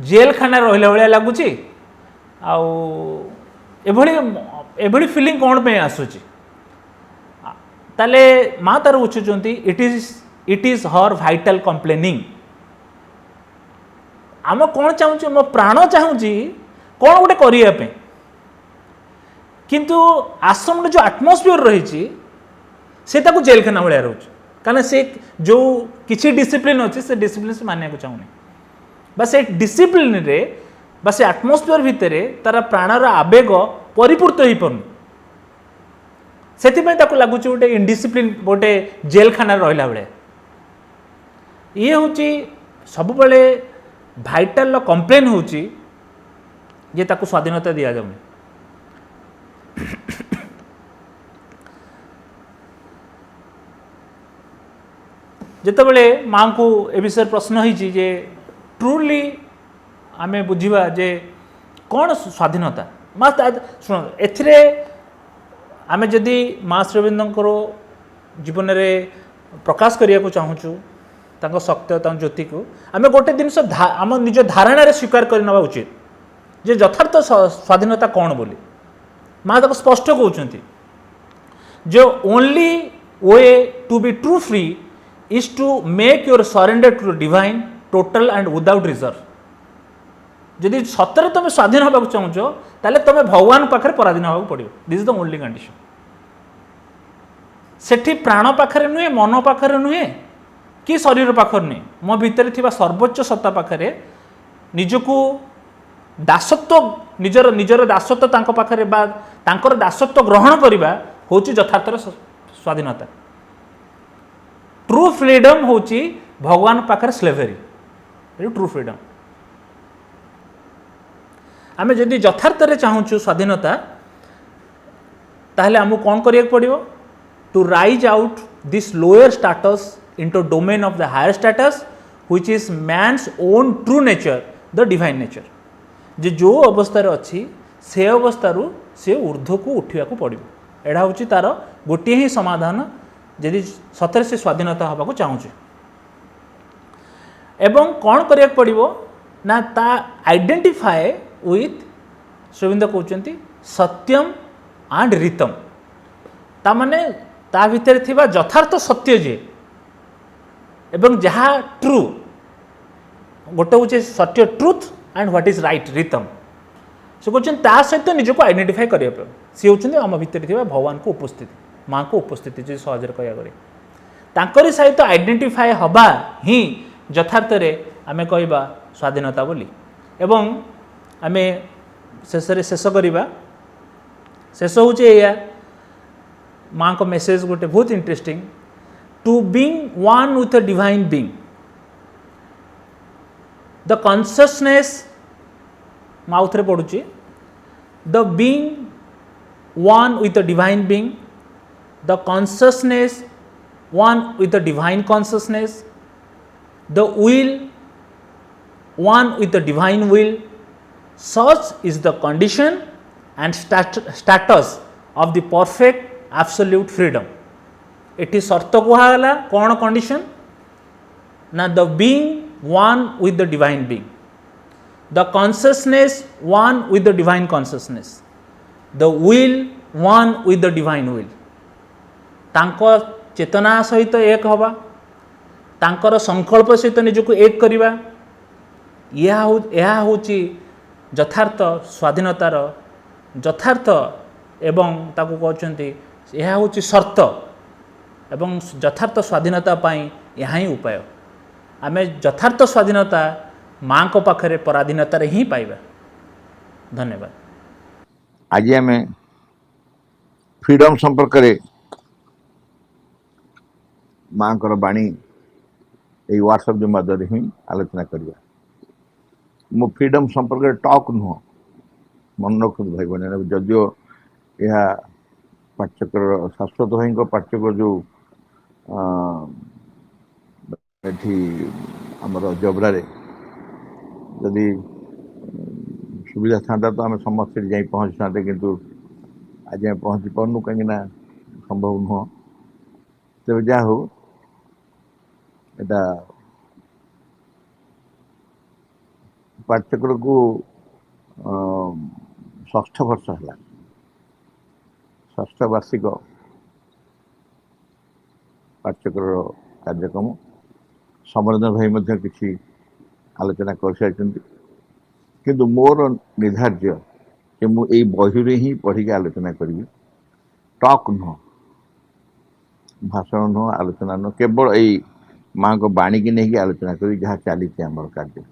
जेल खाना रहा भाया लगुच एभली फिलिंग कौन पे आसूची ताले माँ तार उछुचंती it is her vital complaining आम कौन चाहूँ मो प्राण चाहूँगी कौन गोटे करने किंतु आश्रम जो आटमोस्फियर रही से ताको जेलखाना भाया रोचे कारण से जो किसी डिसिप्लिन अच्छी से डिसिप्लिन से मानिया चाहूनी बा से डिसिप्लिन रे बा से आटमोस्फियर भितर तार प्राणर आवेग परिपूर्त हो पार से लगुच गोटे इनडिसिप्लिन गोटे जेलखाना रहा बेले ये हूँ सब बेले भाइटाल कंप्लेन हूँ जे ताको स्वाधीनता दि जाऊनी जितेबले माँ को ए विषय प्रश्न होती जे ट्रूली आमे बुझा जे कौन स्वाधीनता माँ शुण ए आमे जदि माँ श्रीअरविंदर जीवन में प्रकाश करने को चाहूँ सत्य ज्योति को आम गोटे जिनस आम निज धारणा स्वीकार करना उचित जे यथार्थ स्वाधीनता कौन बोली माँ तक स्पष्ट कहते जो only way to be true free is to make your surrender to the divine total and without reserve जदि सतरे तुम स्वाधीन होगा चाहूच ताले तुम भगवान पाखे पराधीन होगा पड़ो this is the only condition सेठी प्राण पाखे नुहे मन पाखे नुहे कि शरीर पाखे नुहे मो भितर थिबा सर्वोच्च सत्ता पाखे निजको दासत्व निजर निजर दासत्व तांको पाखे बा तांकर दासत्व ग्रहण करबा होची यथार्थर स्वाधीनता ट्रू फ्रीडम हूँ भगवान पाखे स्लेवरी ट्रू फ्रीडम आम जदि यथार्थ चाहूँ स्वाधीनता ताहले आमको कौन करिया पड़ो to rise out this lower status into domain of the higher status which is man's own true nature the divine nature जे जो अवस्था अच्छी से अवस्था से ऊर्ध्व को उठा पड़ो एड़ा हूँ तार गोटे ही समाधान यदि सतरे से स्वाधीनता होगा चाहूँ एवं कौन करिया पड़ो ना ता आइडेंटिफाए विथ श्रीविंद कहते सत्यम एंड रीतम ता माने ता भितर थिबा यथार्थ सत्य जे एवं जहाँ ट्रू गोटे हूँ सत्य truth and what is right रीतम से कहते ता सहित निजको आइडेंटिफाई करिया सी होउछन्ती आम भितर थिबा भगवान को उपस्थिति माँ को उपस्थिति जो सहजरे कहरी सहित आइडेंटिफाए हवा ही यथार्थ आम कहवा स्वाधीनता बोली एवं आम शेष शेष करवा शेष हूँ या माँ को मेसेज गोटे बहुत interesting to being one with a divine being the consciousness माँ थे पढ़ुची the being one with a divine being the consciousness one with the divine consciousness, the will one with the divine will, such is the condition and status of the perfect absolute freedom. Eighty शर्त कहला कौन condition ना the being one with the divine being, the consciousness one with the divine consciousness, the will one with the divine will तांको चेतना सहित एक हवा तांकर संकल्प सहित निजको एक करवा यह हूँ यथार्थ स्वाधीनतार यथार्थ एवं ताको कहते यह हूँ शर्त एवं यथार्थ स्वाधीनता पाई यह ही उपाय आम यथार्थ स्वाधीनता माँ को पाखरे पराधीनतार ही पाइबा। धन्यवाद। आज आम फ्रीडम संपर्क में माँ को बाणी ये व्हाट्सएप जो मदद ही आलोचना करवा मो फ्रीडम संपर्क टॉक नुह मन रखु भाई बहन जदियो यह पाठ्यक्रम शाश्वत भाई पाठ्यक्रम जो आमर जबरारे जदि सुविधा था तो आम समस्त जा पहुँची था किंतु आज आम पहुँची पार्नु कहीं संभव नुह तेज जहा हो एटा पाठ्यक्रम को 6 वर्ष है षष्ठ वार्षिक पाठ्यक्रम कार्यक्रम समरंजन भाई मध्य किसी आलोचना कर सारी किंतु मोर निर्धार्य कि मुझे बही ही पढ़ी आलोचना करी टॉक नुह भाषण नुह आलोचना नुह केवल यही माँ को बाणी की नहीं आलोचना करी जहाँ चली आमर कार्य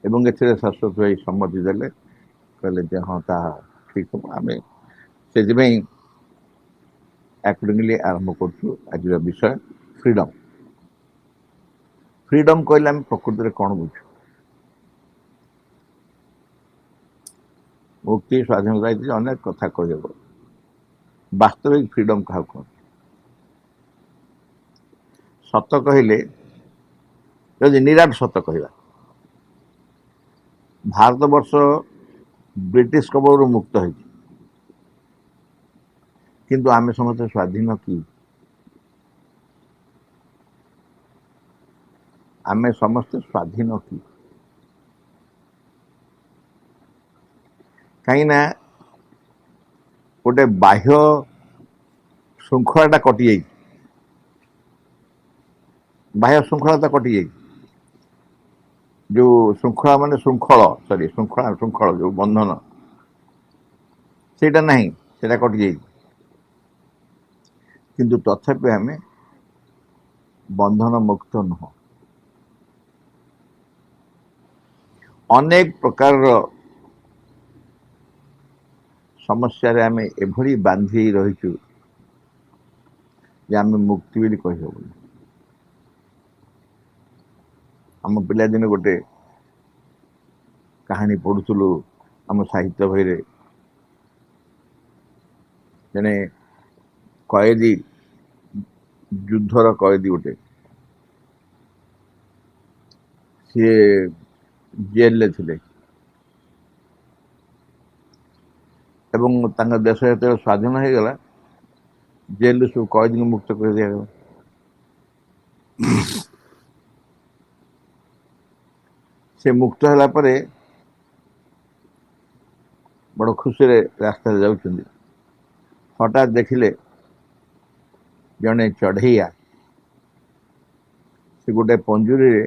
एवं ए शाश्वत भाई सम्मति देले कहले हाँ ता ठीक हम आम से अकॉर्डिंगली आरंभ कर आज विषय फ्रीडम फ्रीडम कहले आम प्रकृति में कौन बुझु मुक्ति स्वाधीनता अनेक कथा कह वास्तविक फ्रीडम क्या कह सत कहले जदि निराट सत कहवा भारत वर्ष ब्रिटिश कबल मुक्त हो किंतु आमे समस्त स्वाधीन कि आमे समस्त स्वाधीन कि कहीं गोटे बाह्य श्रृंखलाटा कटि जाइए बाह्य श्रृंखला कटि जाइए जो श्रृंखला माने श्रृंखला जो बंधन सेटा नहीं सेटा कटि जाइए किंतु तथापि आमे बंधन मुक्त नुह अनेक प्रकार समस्या रे आमे एभली बांधी रहीचु जे आमे मुक्ति बोली कहि होबो आम पिला दिन गोटे कहानी पढ़ुलु आम साहित्य बही रे जने कैदी युद्धर कैदी गोटे सी जेल थे एवं तांका देश जो स्वाधीन हो गला जेल सब कैदी को मुक्त कर दिया गला से मुक्त होला परे बड़ खुशी रे रास्ता जाउछंदी हठात देखिले जने चढ़ैया से गोटे पंजुरी रे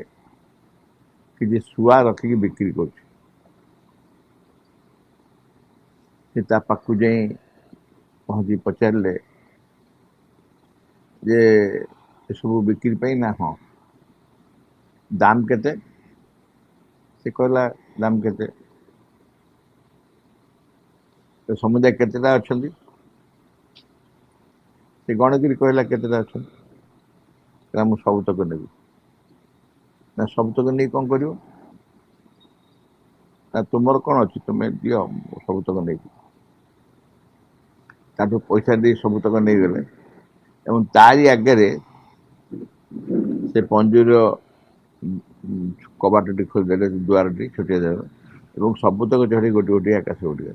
किसी शुआ रखिकी बिक्री कर पाखु जाई पहुँची पचारे जे सब बिक्री पाई ना हाँ दाम केते से कहला दाम केते तो समुदाय केतेटा अछंती से गणगिरी कहला केतेटा अछंती मु सबतक नेबी ना सबतक नहीं कौन कर तुमर कौन अच्छी तुम्हें दियो सबतक नहीं ताठू पैसा दे सबतक नहीं गले एवं तारी आगे से पंजुर कबाटी खोलदे द्वारटी छुटिया देवे और सबतक चढ़ी गोटे गोटे आकाश उड़े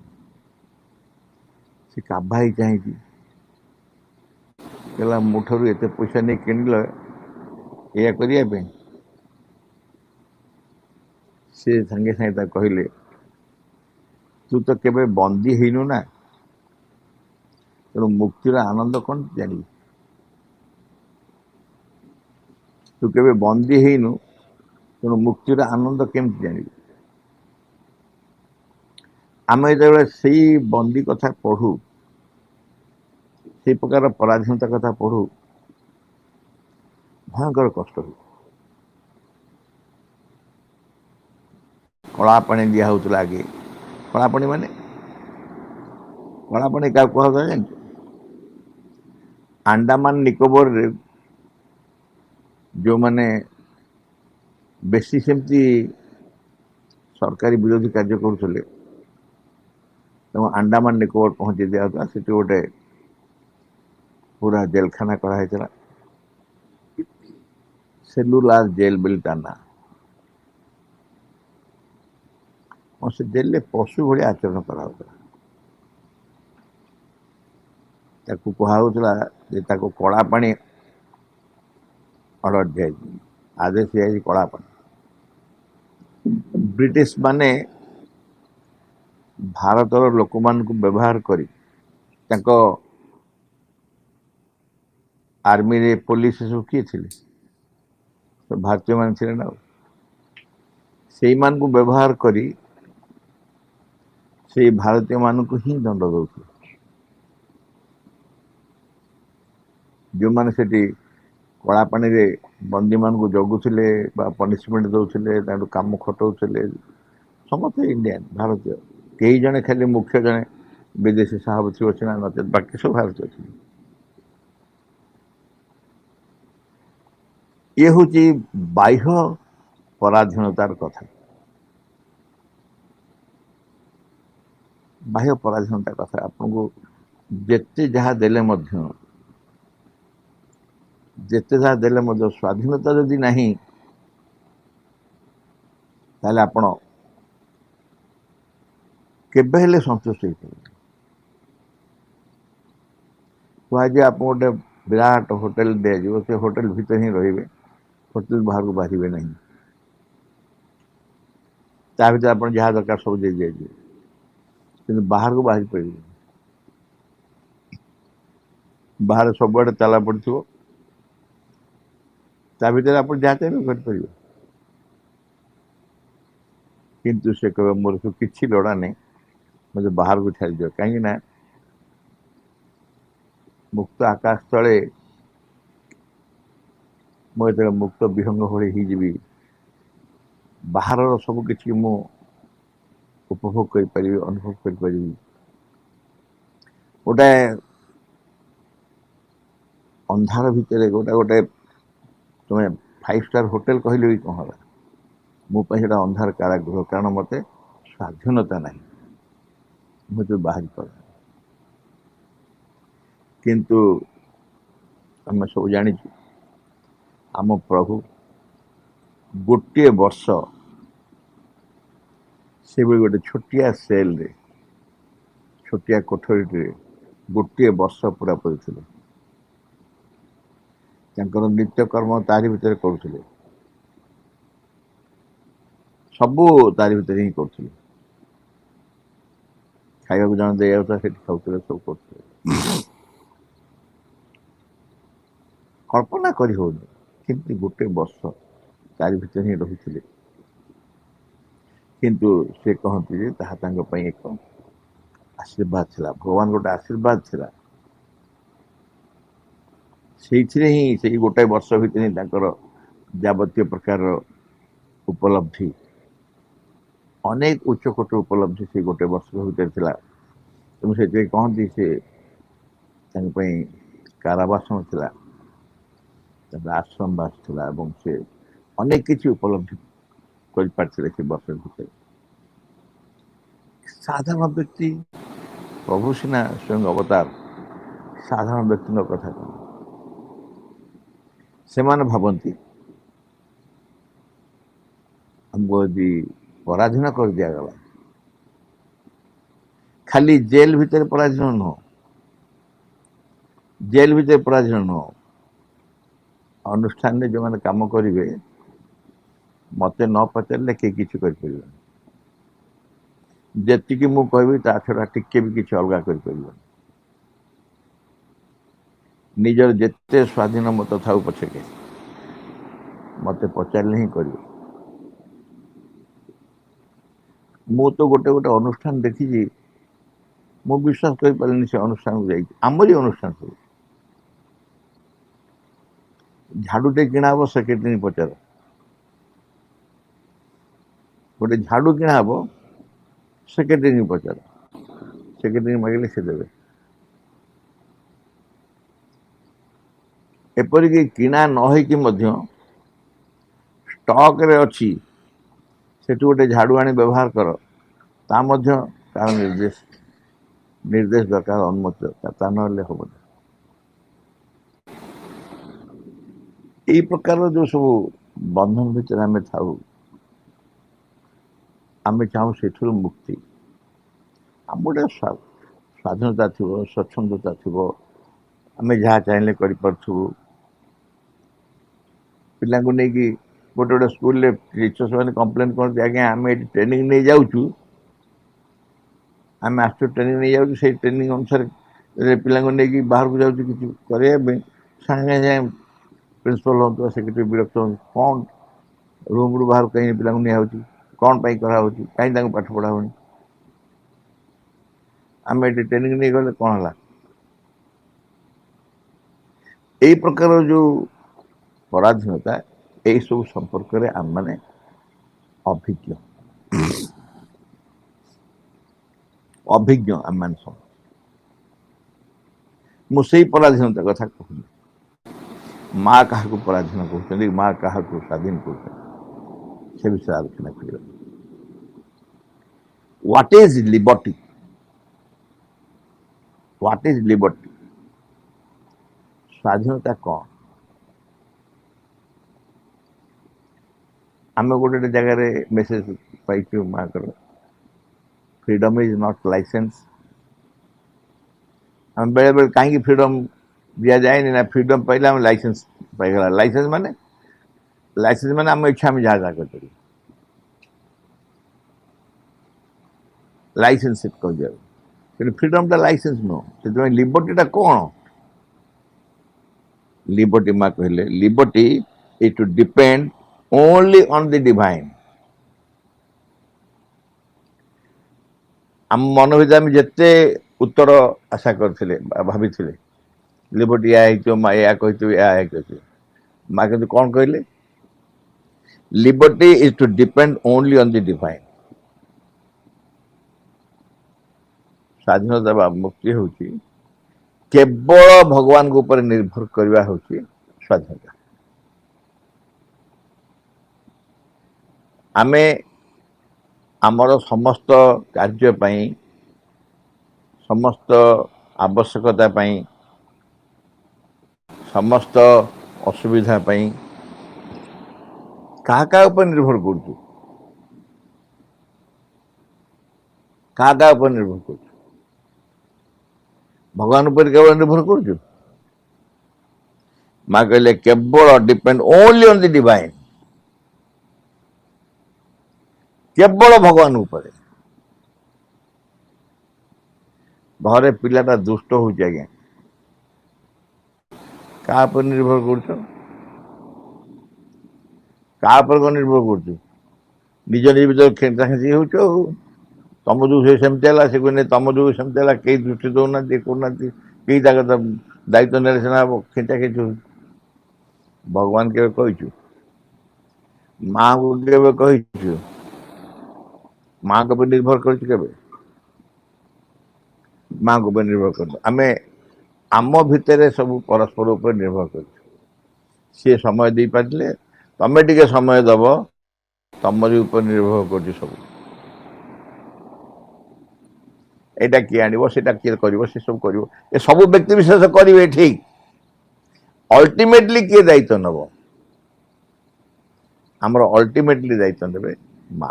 से काबाई चाहिए कहला मुठू एत पैसा नहीं किणल या करने से संगे संगे कहले तू तो केबे बंदी हेनु ना तेणु मुक्तिर आनंद कौन जानी तू केबे बंदी हेनु तेणु मुक्तिर आनंद केमती जानी आम जो से बंदी कथा पढ़ू से प्रकार पराधीनता कथा पढ़ू भयंकर कष्ट हो कला पानी दिया होता आगे कला पानी माने कला पानी क्या कह जान अंडमान निकोबर रे जो माने बेसी सेमती सरकारी विरोधी कार्य करुले अंडमान निकोबर पहुंची दिया होता से गोटे पूरा जेलखाना कराई सेलुलार जेल बोली ता ना और से जेल पशु भाई आचरण कराला कहला कला पानी अर्डर दिया आदेश दिया कला पानी ब्रिटिश माने भारतर लोक मान व्यवहार करी आर्मी रे पुलिस सब किए थे तो भारतीय मान थे ना से मान को व्यवहार करी से भारतीय मान को ही दंड दौले जो मैंने से कला पानी रे बंदी मान को जगुले पनिशमेंट दौले कम खटाऊले समस्त इंडियन भारतीय कई जने खाली मुख्य जने विदेशी साहब थी अच्छे ना नचे बाकी सब भारतीय अच्छे ये हूँ बाह्य पराधीनतार कथा बाह्य पराधीनता कथा आपको जेते जहाँ देले मध्य जेते जहाँ देले मध्य स्वाधीनता जदि नहीं ताले आपण केबे हेले संतुष्ट हो कहुए आप गोटे विराट होटेल दिज्व से होटेल भितर ही रे होटेल बाहर को बाहर नहीं ता भर आप जहाँ दरकार सब दे दिए कि बाहर को बाहर पारे बाहर सब आड़े ताला पड़ो ता भर आप जहाँ चाहिए कर किंतु से कह मोर सब किसी लड़ा नहीं मुझे बाहर को छाड़ दियो कहीं ना मुक्त आकाश तले मुझे मुक्त विहंग भली होजी बाहर सब किसी मु उपभोग करी अनुभव करी गोटे अंधार भितर गोटे गोटे तुम्हें 5 स्टार होटेल कहले भी कौन है मोपाई से अंधार कारागृह कारण मत स्वाधीनता नहीं मुझे बाहर कर किंतु आम सब जानी आम प्रभु गोटे वर्ष से गोटे छोटिया सेल रे छोटिया कोठरी रे गोटे वर्ष पूरा पड़े नित्य कर्म तारी भितर करुले सबू तारी भितर ही करुले खाइबा जन दे खाऊले सब कर कल्पना करी होनी किंतु गोटे वर्ष तारी भितर ही रही किंतु से कहती एक आशीर्वाद थिला भगवान गोटे आशीर्वाद थिला से ही से गोटे वर्ष भितर ही जावतीय प्रकार उपलब्धि अनेक उच्चकोट उपलब्धि से गोटे वर्ष भितर थिला तेणु से कहती से कारावासन थिला आश्रमवास थिला एवं से अनेक किसी उपलब्धि कर पार्थिले से वर्ष भितर साधारण व्यक्ति प्रभु सीना स्वयं अवतार साधारण व्यक्ति कथा कौन से भावती हमको यदि पराधीन कर दिगला खाली जेल भितर पराधीन नुह जेल भितर पराधीन नुह अनुष्ठान में जो मैंने काम करेंगे मत न पचारे किए किसी कर जी मु कह छड़ा टिके भी किसी अलग कर निजर जिते स्वाधीन मत था पछके मत पचारे ही कर मु तो गोटे गोटे अनुष्ठान देखी मु विश्वास कर पारे से अनुष्ठान को जामरी अनुष्ठान सब झाड़ूटे किणा हम सेक्रेटरी पचार गोटे झाड़ू किणा हम सेक्रेटरी पचार सेक्रेटरी मांगे से देवे एपरिक किणा न स्टॉक रे अच्छी से गोटे झाड़ू आनी व्यवहार कर ता तार निर्देश निर्देश दरकार अनुमति दरकार ना हम यही प्रकार जो सब बंधन भितर आम था आम चाहूँ से मुक्ति आम गोटे स्वाधीनता थी स्वच्छंदता थी आम जहाँ चाहिए करूँ पिला नहीं गोटे गोटे स्कूल टीचर्स मैंने कंप्लेन करते आज्ञा आम ये ट्रेनिंग नहीं जाऊँ आम ट्रेनिंग नहीं जाऊँ से ट्रेनिंग अनुसार पिला नहीं बाहर को जाऊँ कि ସାଙ୍ଗେ ସାଙ୍ଗେ ପ୍ରିନ୍ସିପାଲ ହୁଅନ୍ତୁ ସେକ୍ରେଟାରୀ ବିରକ୍ତ ହୁଅନ୍ତୁ, କ'ଣ ରୁମ୍ରୁ ବାହାରୁ କାହିଁ ପିଲାଙ୍କୁ ନିଆହେଉଛି, କ'ଣ ପାଇଁ କରାହେଉଛି, କାହିଁ ତାଙ୍କୁ ପାଠ ପଢ଼ା ହେଉନି। ଆମେ ଏଠି ଟ୍ରେନିଂ ନେଇଗଲେ କ'ଣ ହେଲା? ଏଇ ପ୍ରକାର ଯେଉଁ ପରାଧୀନତା, ଏଇସବୁ ସମ୍ପର୍କରେ ଆମେମାନେ ଅଭିଜ୍ଞ ଆମେମାନେ ସବୁ। ମୁଁ ସେଇ ପରାଧୀନତା କଥା କହୁନି। ମା କାହାକୁ ପରାଧୀନ କରୁଛନ୍ତି, ମା କାହାକୁ ସ୍ୱାଧୀନ କରୁଛନ୍ତି, ସେ ବିଷୟରେ ଆଲୋଚନା କରିବା। What is liberty? What is liberty? ସ୍ୱାଧୀନତା କ'ଣ? ଆମେ ଗୋଟେ ଜାଗାରେ ମେସେଜ ପାଇଛୁ ମାଙ୍କର, ଫ୍ରିଡମ୍ ଇଜ୍ ନଟ୍ ଲାଇସେନ୍ସ। ଆମେ ବେଳେବେଳେ କାହିଁକି ଫ୍ରିଡମ୍ ଦିଆଯାଏନି ନା, ଫ୍ରିଡମ୍ ପାଇଲେ ଆମେ ଲାଇସେନ୍ସ ପାଇଗଲା। ଲାଇସେନ୍ସ ମାନେ ଆମ ଇଚ୍ଛା ଆମେ ଯାହା ଯାହା କରିପାରିବୁ, ଲାଇସେନ୍ସ କହିଦିଅ। କିନ୍ତୁ ଫ୍ରିଡମ୍ଟା ଲାଇସେନ୍ସ ନୁହଁ। ସେଥିପାଇଁ ଲିବର୍ଟିଟା କ'ଣ? ଲିବର୍ଟି ମା କହିଲେ, liberty is to depend only on the divine. ଆମ ମନ ଭିତରେ ଆମେ ଯେତେ ଉତ୍ତର ଆଶା କରିଥିଲେ ଭାବିଥିଲେ, ଲିବର୍ଟି ଏହା ହେଇଥିବ, ମା ଏହା କହିଥିବେ, ଏହା କହିଥିବେ, ମା କିନ୍ତୁ କ'ଣ କହିଲେ? Liberty is to depend only on the divine. ସ୍ୱାଧୀନତା ବା ମୁକ୍ତି ହେଉଛି କେବଳ ଭଗବାନଙ୍କ ଉପରେ ନିର୍ଭର କରିବା ହେଉଛି ସ୍ୱାଧୀନତା। ଆମେ ଆମର ସମସ୍ତ କାର୍ଯ୍ୟ ପାଇଁ, ସମସ୍ତ ଆବଶ୍ୟକତା ପାଇଁ, ସମସ୍ତ ଅସୁବିଧା ପାଇଁ କାହା ଉପରେ ନିର୍ଭର କରୁଛୁ? କାହା ଉପରେ ନିର୍ଭର କରୁଛୁ? ଭଗବାନ ଉପରେ କେବଳ ନିର୍ଭର କରୁଛୁ? ମା କହିଲେ କେବଳ depend only on the divine, କେବଳ ଭଗବାନ ଉପରେ। ଘରେ ପିଲାଟା ଦୁଷ୍ଟ ହଉଛି, ଆଜ୍ଞା, କାହା ଉପରେ ନିର୍ଭର କରୁଛ? କାହା ଉପରେ କ'ଣ ନିର୍ଭର କରୁଛୁ? ନିଜ ଭିତରେ ଖେଞ୍ଚା ଖେଞ୍ଚି ହେଉଛ। ଆଉ ତମ ଯୋଗୁଁ ସେ ସେମିତି ହେଲା, ସେ କହିଲେ ତମ ଯୋଗୁଁ ସେମିତି ହେଲା, କେହି ଦୃଷ୍ଟି ଦେଉନାହାନ୍ତି, କରୁନାହାନ୍ତି, କେହି ତା କଥା ଦାୟିତ୍ୱ ନେଲେ ସିନା ହବ, ଖେଞ୍ଚା ଖେଞ୍ଚି ହଉଛି। ଭଗବାନ କେବେ କହିଛୁ? ମାଆଙ୍କୁ କେବେ କହିଛୁ? ମାଆଙ୍କ ଉପରେ ନିର୍ଭର କରିଛୁ କେବେ? ମାଆଙ୍କ ଉପରେ ନିର୍ଭର କରୁଛୁ। ଆମେ ଆମ ଭିତରେ ସବୁ ପରସ୍ପର ଉପରେ ନିର୍ଭର କରୁଛୁ। ସିଏ ସମୟ ଦେଇପାରିଲେ, ତମେ ଟିକେ ସମୟ ଦେବ, ତମରି ଉପରେ ନିର୍ଭର କରୁଛି ସବୁ। ଏଇଟା କିଏ ଆଣିବ, ସେଇଟା କିଏ କରିବ, ସେ ସବୁ କରିବ, ଏ ସବୁ ବ୍ୟକ୍ତି ବିଶେଷ କରିବେ, ଠିକ୍। ଅଲ୍ଟିମେଟଲି କିଏ ଦାୟିତ୍ୱ ନେବ? ଆମର ଅଲ୍ଟିମେଟଲି ଦାୟିତ୍ୱ ନେବେ ମା।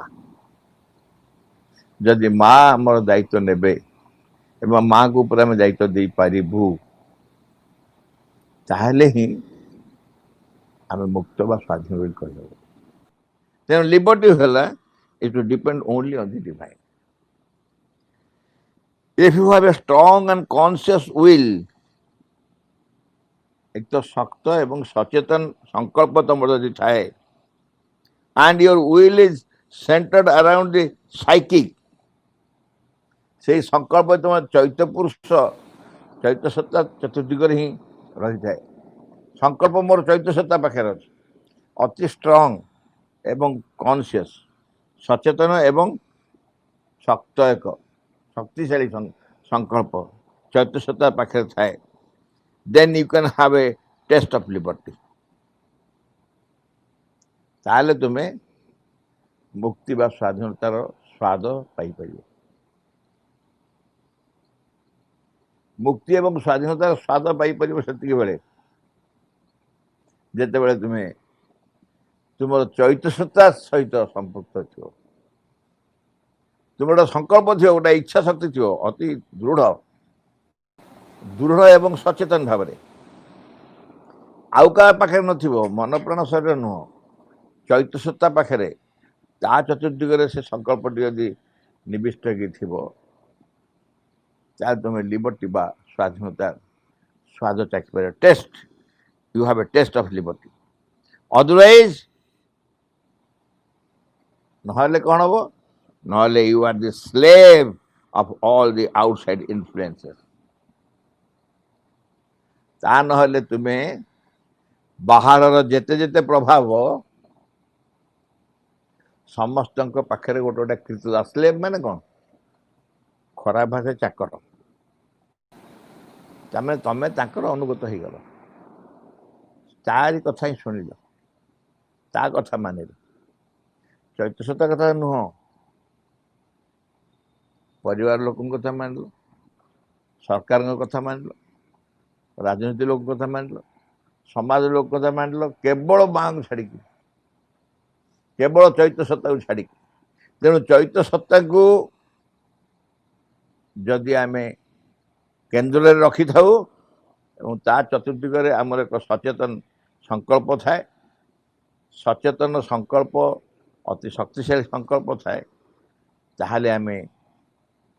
ଯଦି ମା ଆମର ଦାୟିତ୍ୱ ନେବେ ଏବଂ ମାଆଙ୍କ ଉପରେ ଆମେ ଦାୟିତ୍ୱ ଦେଇପାରିବୁ, ତାହେଲେ ହିଁ ଆମେ ମୁକ୍ତ ବା ସ୍ୱାଧୀନ ବୋଲି କହିହେବ। ତେଣୁ ଲିବର୍ଟି ହେଲା ଇଟ୍ two depend only on the divine. If you have a strong and conscious will, ଏକ ତ ଶକ୍ତ ଏବଂ ସଚେତନ ସଂକଳ୍ପ ତମର ଯଦି ଥାଏ, and your will is centered around the psychic, ସେଇ ସଂକଳ୍ପ ତମ ଚୈତ୍ୟ ପୁରୁଷ, ଚୈତ୍ୟ ସତ୍ତା ଚତୁର୍ଦିଗରେ ହିଁ ରହିଥାଏ। ସଂକଳ୍ପ ମୋର ଚୈତ୍ୟ ସତ୍ତା ପାଖରେ ଅଛି, ଅତି ଷ୍ଟ୍ରଙ୍ଗ ଏବଂ କନସିୟସ୍, ସଚେତନ ଏବଂ ଶକ୍ତ, ଏକ ଶକ୍ତିଶାଳୀ ସଂକଳ୍ପ ଚୈତ୍ୟ ସତ୍ତା ପାଖରେ ଥାଏ। Then you can have a taste of liberty. ତାହେଲେ ତୁମେ ମୁକ୍ତି ବା ସ୍ୱାଧୀନତାର ସ୍ୱାଦ ପାଇପାରିବ। ମୁକ୍ତି ଏବଂ ସ୍ୱାଧୀନତାର ସ୍ୱାଦ ପାଇପାରିବ ସେତିକି ବେଳେ ଯେତେବେଳେ ତୁମେ ତୁମର ଚୈତ୍ୟ ସତ୍ତା ସହିତ ସମ୍ପୃକ୍ତ ଥିବ, ତୁମର ଗୋଟେ ସଂକଳ୍ପ ଥିବ, ଗୋଟେ ଇଚ୍ଛା ଶକ୍ତି ଥିବ, ଅତି ଦୃଢ଼ ଏବଂ ସଚେତନ ଭାବରେ। ଆଉ କାହା ପାଖରେ ନଥିବ, ମନ ପ୍ରାଣ ଶରୀର ନୁହଁ, ଚୈତ୍ୟ ସତ୍ତା ପାଖରେ, ତା ଚତୁର୍ଦିଗରେ ସେ ସଂକଳ୍ପଟି ଯଦି ନିବିଷ୍ଟ ହେଇକି ଥିବ, ତାହେଲେ ତୁମେ ଲିବର୍ଟି ବା ସ୍ୱାଧୀନତା ସ୍ୱାଦ ଚାଖିପାରିବ, test you have a taste of liberty. Otherwise, নহলে କ'ଣ ହବ? নহলে you are the slave of all the outside influences. ତା ନହେଲେ ତୁମେ ବାହାରର ଯେତେ ଯେତେ ପ୍ରଭାବ ସମସ୍ତଙ୍କ ପାଖରେ ଗୋଟେ ଗୋଟେ କୀର୍ତ୍ତି ସ୍ଲେଭ ମାନେ କ'ଣ? ଖରାପ ଭାଷା ଚାକର। ତାମାନେ ତମେ ତାଙ୍କର ଅନୁଗତ ହେଇଗଲ, ତାରି କଥା ହିଁ ଶୁଣିଲ, ତା କଥା ମାନିଲ। ଚୈତସତା କଥା ନୁହଁ, ପରିବାର ଲୋକଙ୍କ କଥା ମାନିଲ, ସରକାରଙ୍କ କଥା ମାନିଲ, ରାଜନୀତି ଲୋକଙ୍କ କଥା ମାନିଲ, ସମାଜ ଲୋକ କଥା ମାନିଲ, କେବଳ ମାଙ୍କୁ ଛାଡ଼ିକି, କେବଳ ଚୈତସତାକୁ ଛାଡ଼ିକି। ତେଣୁ ଚୈତସତାକୁ ଯଦି ଆମେ କେନ୍ଦ୍ରରେ ରଖିଥାଉ ଏବଂ ତା ଚତୁର୍ଦିଗରେ ଆମର ଏକ ସଚେତନ ସଂକଳ୍ପ ଥାଏ, ସଚେତନ ସଂକଳ୍ପ ଅତି ଶକ୍ତିଶାଳୀ ସଂକଳ୍ପ ଥାଏ, ତାହେଲେ ଆମେ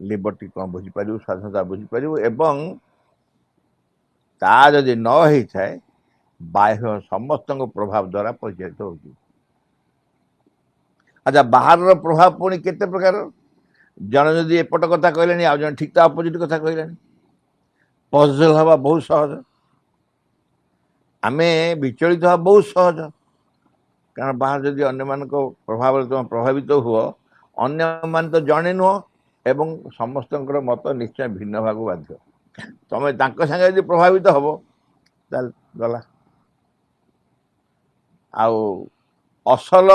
ଲିବର୍ଟି କ'ଣ ବୁଝିପାରିବୁ, ସ୍ୱାଧୀନତା ବୁଝିପାରିବୁ। ଏବଂ ତା ଯଦି ନ ହେଇଥାଏ ବାହ୍ୟ ସମସ୍ତଙ୍କ ପ୍ରଭାବ ଦ୍ୱାରା ପରିଚାଳିତ ହେଉଛି। ଆଚ୍ଛା, ବାହାରର ପ୍ରଭାବ ପୁଣି କେତେ ପ୍ରକାର? ଜଣେ ଯଦି ଏପଟ କଥା କହିଲେଣି ଆଉ ଜଣେ ଠିକ୍ ତା ଅପୋଜିଟ୍ କଥା କହିଲେଣି, ପଜଲ ହେବା ବହୁତ ସହଜ, ଆମେ ବିଚଳିତ ହେବା ବହୁତ ସହଜ। କାରଣ ବାହାର ଯଦି ଅନ୍ୟମାନଙ୍କ ପ୍ରଭାବରେ ତୁମେ ପ୍ରଭାବିତ ହୁଅ, ଅନ୍ୟମାନେ ତ ଜଣେ ନୁହଁ ଏବଂ ସମସ୍ତଙ୍କର ମତ ନିଶ୍ଚୟ ଭିନ୍ନ ହେବାକୁ ବାଧ୍ୟ। ତମେ ତାଙ୍କ ସାଙ୍ଗେ ଯଦି ପ୍ରଭାବିତ ହବ ତାହେଲେ ଗଲା। ଆଉ ଅସଲ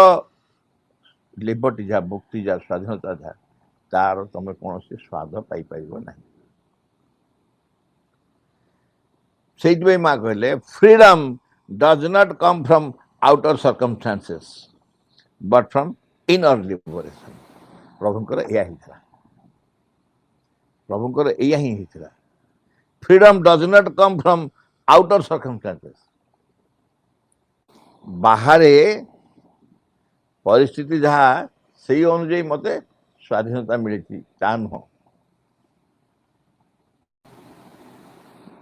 ଲିବର୍ଟି ଯାହା, ମୁକ୍ତି ଯାହା, ସ୍ୱାଧୀନତା ଯାହା, ତାର ତମେ କୌଣସି ସ୍ୱାଦ ପାଇପାରିବ ନାହିଁ। ସେଇଥିପାଇଁ ମା କହିଲେ freedom does not come from outer circumstances but from inner liberation. ପ୍ରଭୁଙ୍କର ଏଇଆ ହେଇଥିଲା, ପ୍ରଭୁଙ୍କର ଏଇଆ ହିଁ ହେଇଥିଲା। Freedom does not come from outer circumstances. ବାହାରେ ପରିସ୍ଥିତି ଯାହା ସେଇ ଅନୁଯାୟୀ ମୋତେ ସ୍ୱାଧୀନତା ମିଳିଛି ତା ନୁହଁ।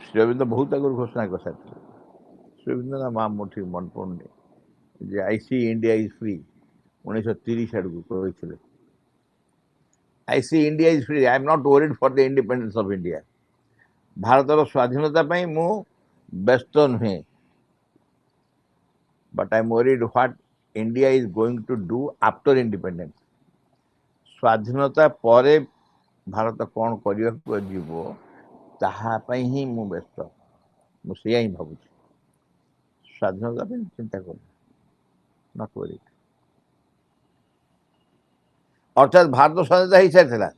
ଶ୍ରୀଅରବିନ୍ଦ ବହୁତ ଆଗରୁ ଘୋଷଣା କରିସାରିଥିଲେ। ଶ୍ରୀଅରବିନ୍ଦ ମା ମୋର ଠିକ୍ ମନେ ପଡ଼ୁନି ଯେ I see India is free 1930 ଆଡ଼କୁ କହିଥିଲେ। I see India is free, I am not worried for the independence of India. ଭାରତର ସ୍ୱାଧୀନତା ପାଇଁ ମୁଁ ବ୍ୟସ୍ତ ନୁହେଁ, but I am worried what India is going to do after independence. ସ୍ୱାଧୀନତା ପରେ ଭାରତ କ'ଣ କରିବାକୁ ଯିବ ତାହା ପାଇଁ ହିଁ ମୁଁ ବ୍ୟସ୍ତ, ମୁଁ ସେଇଆ ହିଁ ଭାବୁଛି। ସ୍ୱାଧୀନତା ପାଇଁ ଚିନ୍ତା କରୁନି, ନଟ୍ ୱରିଡ୍। ଅର୍ଥାତ୍ ଭାରତ ସ୍ୱାଧୀନତା ହେଇସାରିଥିଲା।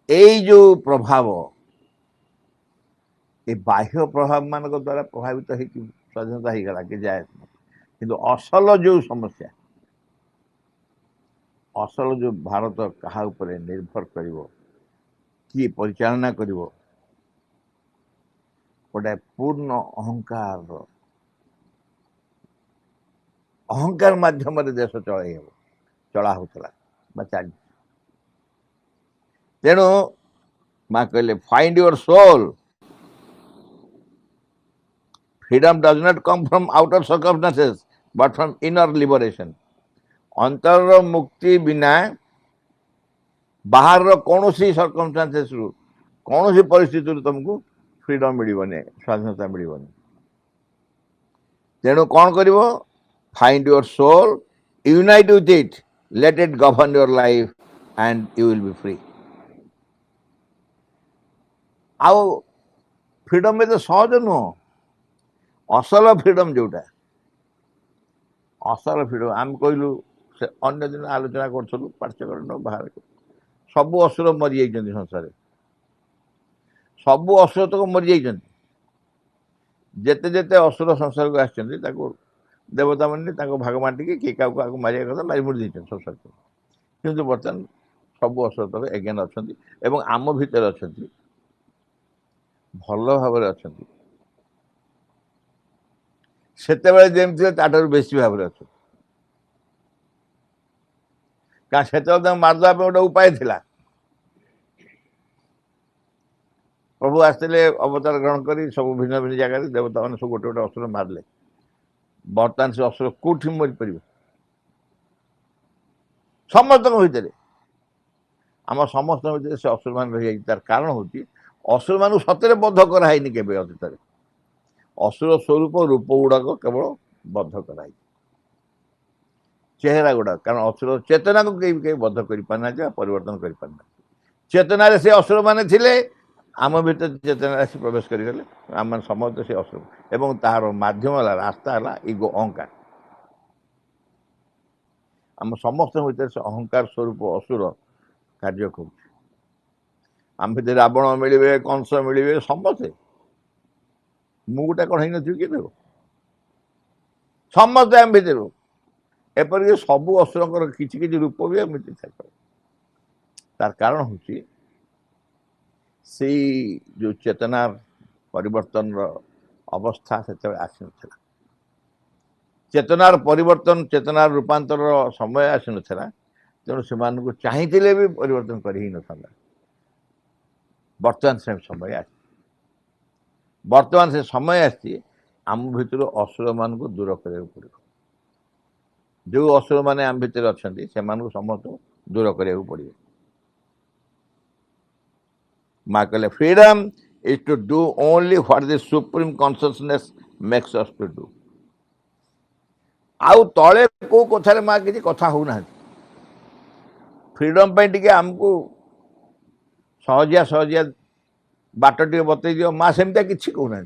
ଏଇ ଯେଉଁ ପ୍ରଭାବ, ଏ ବାହ୍ୟ ପ୍ରଭାବ ମାନଙ୍କ ଦ୍ୱାରା ପ୍ରଭାବିତ ହେଇକି ସ୍ୱାଧୀନତା ହେଇଗଲା କି ଯାଏ, କିନ୍ତୁ ଅସଲ ଯେଉଁ ସମସ୍ୟା, ଅସଲ ଯେଉଁ ଭାରତ କାହା ଉପରେ ନିର୍ଭର କରିବ, କିଏ ପରିଚାଳନା କରିବ, ଗୋଟେ ପୂର୍ଣ୍ଣ ଅହଙ୍କାର ମାଧ୍ୟମରେ ଦେଶ ଚଳା ହେଉଥିଲା ବା ଚାଲିଛି। ତେଣୁ ମା କହିଲେ find your soul. Freedom does not come from outer circumstances but from inner liberation. ଅନ୍ତରର ମୁକ୍ତି ବିନା ବାହାରର କୌଣସି ସର୍କମଷ୍ଟାନ୍ସେସ୍ରୁ, କୌଣସି ପରିସ୍ଥିତିରୁ ତୁମକୁ ଫ୍ରିଡମ୍ ମିଳିବନି, ସ୍ୱାଧୀନତା ମିଳିବନି। ତେଣୁ କ'ଣ କରିବ? Find your soul, unite with it, let it govern your life and you will be free. ଆଉ ଫ୍ରିଡମ୍ ଏତେ ସହଜ ନୁହଁ। ଅସଲ ଫ୍ରିଡମ୍ ଯେଉଁଟା, ଅସଲ ଫ୍ରିଡମ୍ ଆମେ କହିଲୁ, ସେ ଅନ୍ୟ ଦିନ ଆଲୋଚନା କରୁଥିଲୁ ପାଠ୍ୟକ୍ରମ ବାହାରେ, ସବୁ ଅସୁର ମରିଯାଇଛନ୍ତି ସଂସାରରେ, ସବୁ ଅସୁର ତକ ମରିଯାଇଛନ୍ତି। ଯେତେ ଯେତେ ଅସୁର ସଂସାରକୁ ଆସିଛନ୍ତି ତାକୁ ଦେବତା ମାନେ ତାଙ୍କ ଭାଗ ବାଣ୍ଟିକି କିଏ କାହାକୁ ମାରିବା କଥା ମାରି ମୁଡ଼ି ଦେଇଛନ୍ତି ସଂସାର। କିନ୍ତୁ ବର୍ତ୍ତମାନ ସବୁ ଅସୁର ତକ ଏଗେନ୍ ଅଛନ୍ତି ଏବଂ ଆମ ଭିତରେ ଅଛନ୍ତି, ଭଲ ଭାବରେ ଅଛନ୍ତି। ସେତେବେଳେ ଯେମିତି ଥିଲେ ତାଠାରୁ ବେଶୀ ଭାବରେ ଅଛନ୍ତି। କାରଣ ସେତେବେଳେ ତାଙ୍କୁ ମାରିଦେବା ପାଇଁ ଗୋଟେ ଉପାୟ ଥିଲା। प्रभु आसते अवतार ग्रहण कर सब भिन्न भिन्न जगह देवता मैंने सब गोटे गोटे असुर मारे बर्तमान से असुर कौटी मरीपर समस्त भितर आम समस्त भितर से असुर मान रही तार कारण हूँ असुर मान सतरे बद्ध कराई के अतीत असुर स्वरूप रूप गुड़ाक केवल बद्ध कराई चेहरा गुड़ा कारण असुर चेतना को कहीं बद्ध कर पारना परिवर्तन कर पारना चेतन से असुर मैंने थे आम भर चेतना आसी प्रवेश करगले आम समस्त से असुर एवं तार मध्यम रास्ता है इगो अहंकार आम समस्त भर से अहंकार स्वरूप असुर कार्य कर आम भर रावण मिले कंस मिले समस्ते मुटा कौन हो कि देव समस्ते आम भर एपरिक सबू असुर किसी किसी रूप भी एमती तार कारण हूँ से जो चेतनार परिवर्तन अवस्था से आसी ना चेतनार परिवर्तन चेतनार रूपांतर समय आसी ना तेणु से चाहिए भी परिवर्तन कर ही ना बर्तमान से समय आस बर्तमान से समय आसी आम भर असुर मान दूर करा पड़े जो असुर मैंने आम भर अच्छा से समस्त दूर करा पड़े माँ कहले freedom is to do only what the supreme consciousness makes us to do आउ तले को कथार माँ किसी कथा हो ना फ्रीडम टे आमको सहजिया सहजिया बाट टे बतई दियो माँ सेमती किसी कहना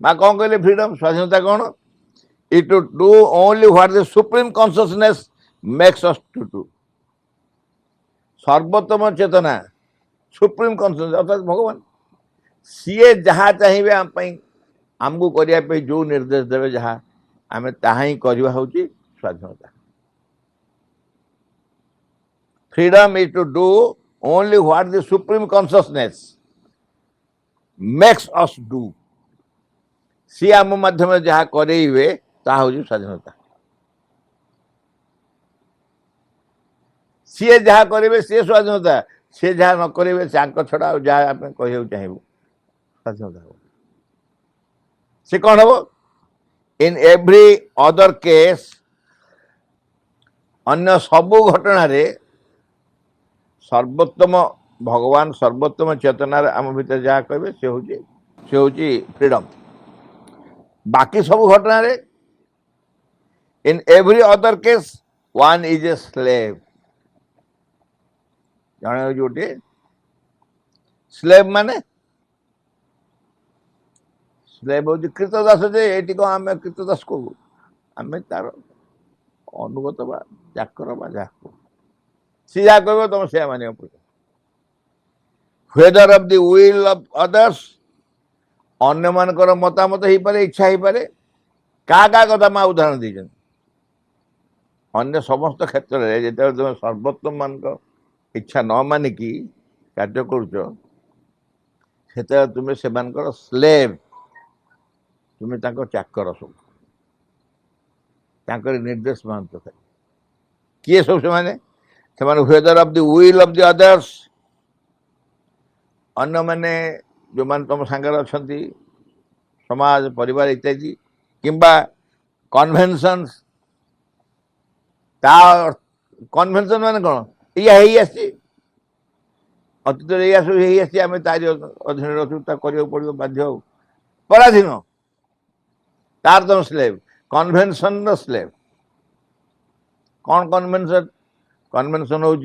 माँ कौन कहले फ्रीडम स्वाधीनता कौन it to do only what the supreme consciousness makes us to do सर्वोत्तम चेतना सुप्रीम कॉन्शियसनेस अर्थात भगवान सीए जहाँ चाहिए आमको करने जो निर्देश देवे जहाँ आम ताहा ही करवा हूँ स्वाधीनता freedom is to do only what the supreme consciousness makes us do सी आम माध्यम जहाँ करे ताहा हूँ स्वाधीनता सी जहाँ करे सी स्वाधीनता सी जहाँ न करे छड़ा जहाँ आप कह चाहबू स्वाधीनता हो सी कौन हम इन एव्री अदर केस अन्य सबू घटना रे सर्वोत्तम भगवान सर्वोत्तम चेतनार आम भीतर जहाँ कहे से हूँ फ्रीडम बाकी सब घटना रे in every other case one is a slave जड़े हूँ गोटे स्लेव माने स्लेव हूँ कृतदास जे ये कौन आम कृतदास कहू आम तार अनुगत बा चाकर बा जहाँ सी जहाँ कह तुम से मानिया पड़े whether of the will of others अन्य मानकर मतामत हो पारे इच्छा हो पारे क्या कथा माँ उदाहरण दी अन्य समस्त क्षेत्र में जिते तुम सर्वोत्तम मान इच्छा न मानिकी कार्य कर तुम्हें से स्लेव तुम्हें चाकर सब निर्देश मान किए सब से whether of the will of the others अन्य माने जो मान तुम सांगे अच्छा समाज परिवार इत्यादि किंबा कन्वेन्शंस कन्वेन्शन माने कौन या अतीत या सब आम तारी अधीन अच्छु पड़ो बाध्य हो पराधीन तार तुम स्लेव कन्वेन्शन स्लेव कौन कन्वेन्शन कन्वेन्शन हूँ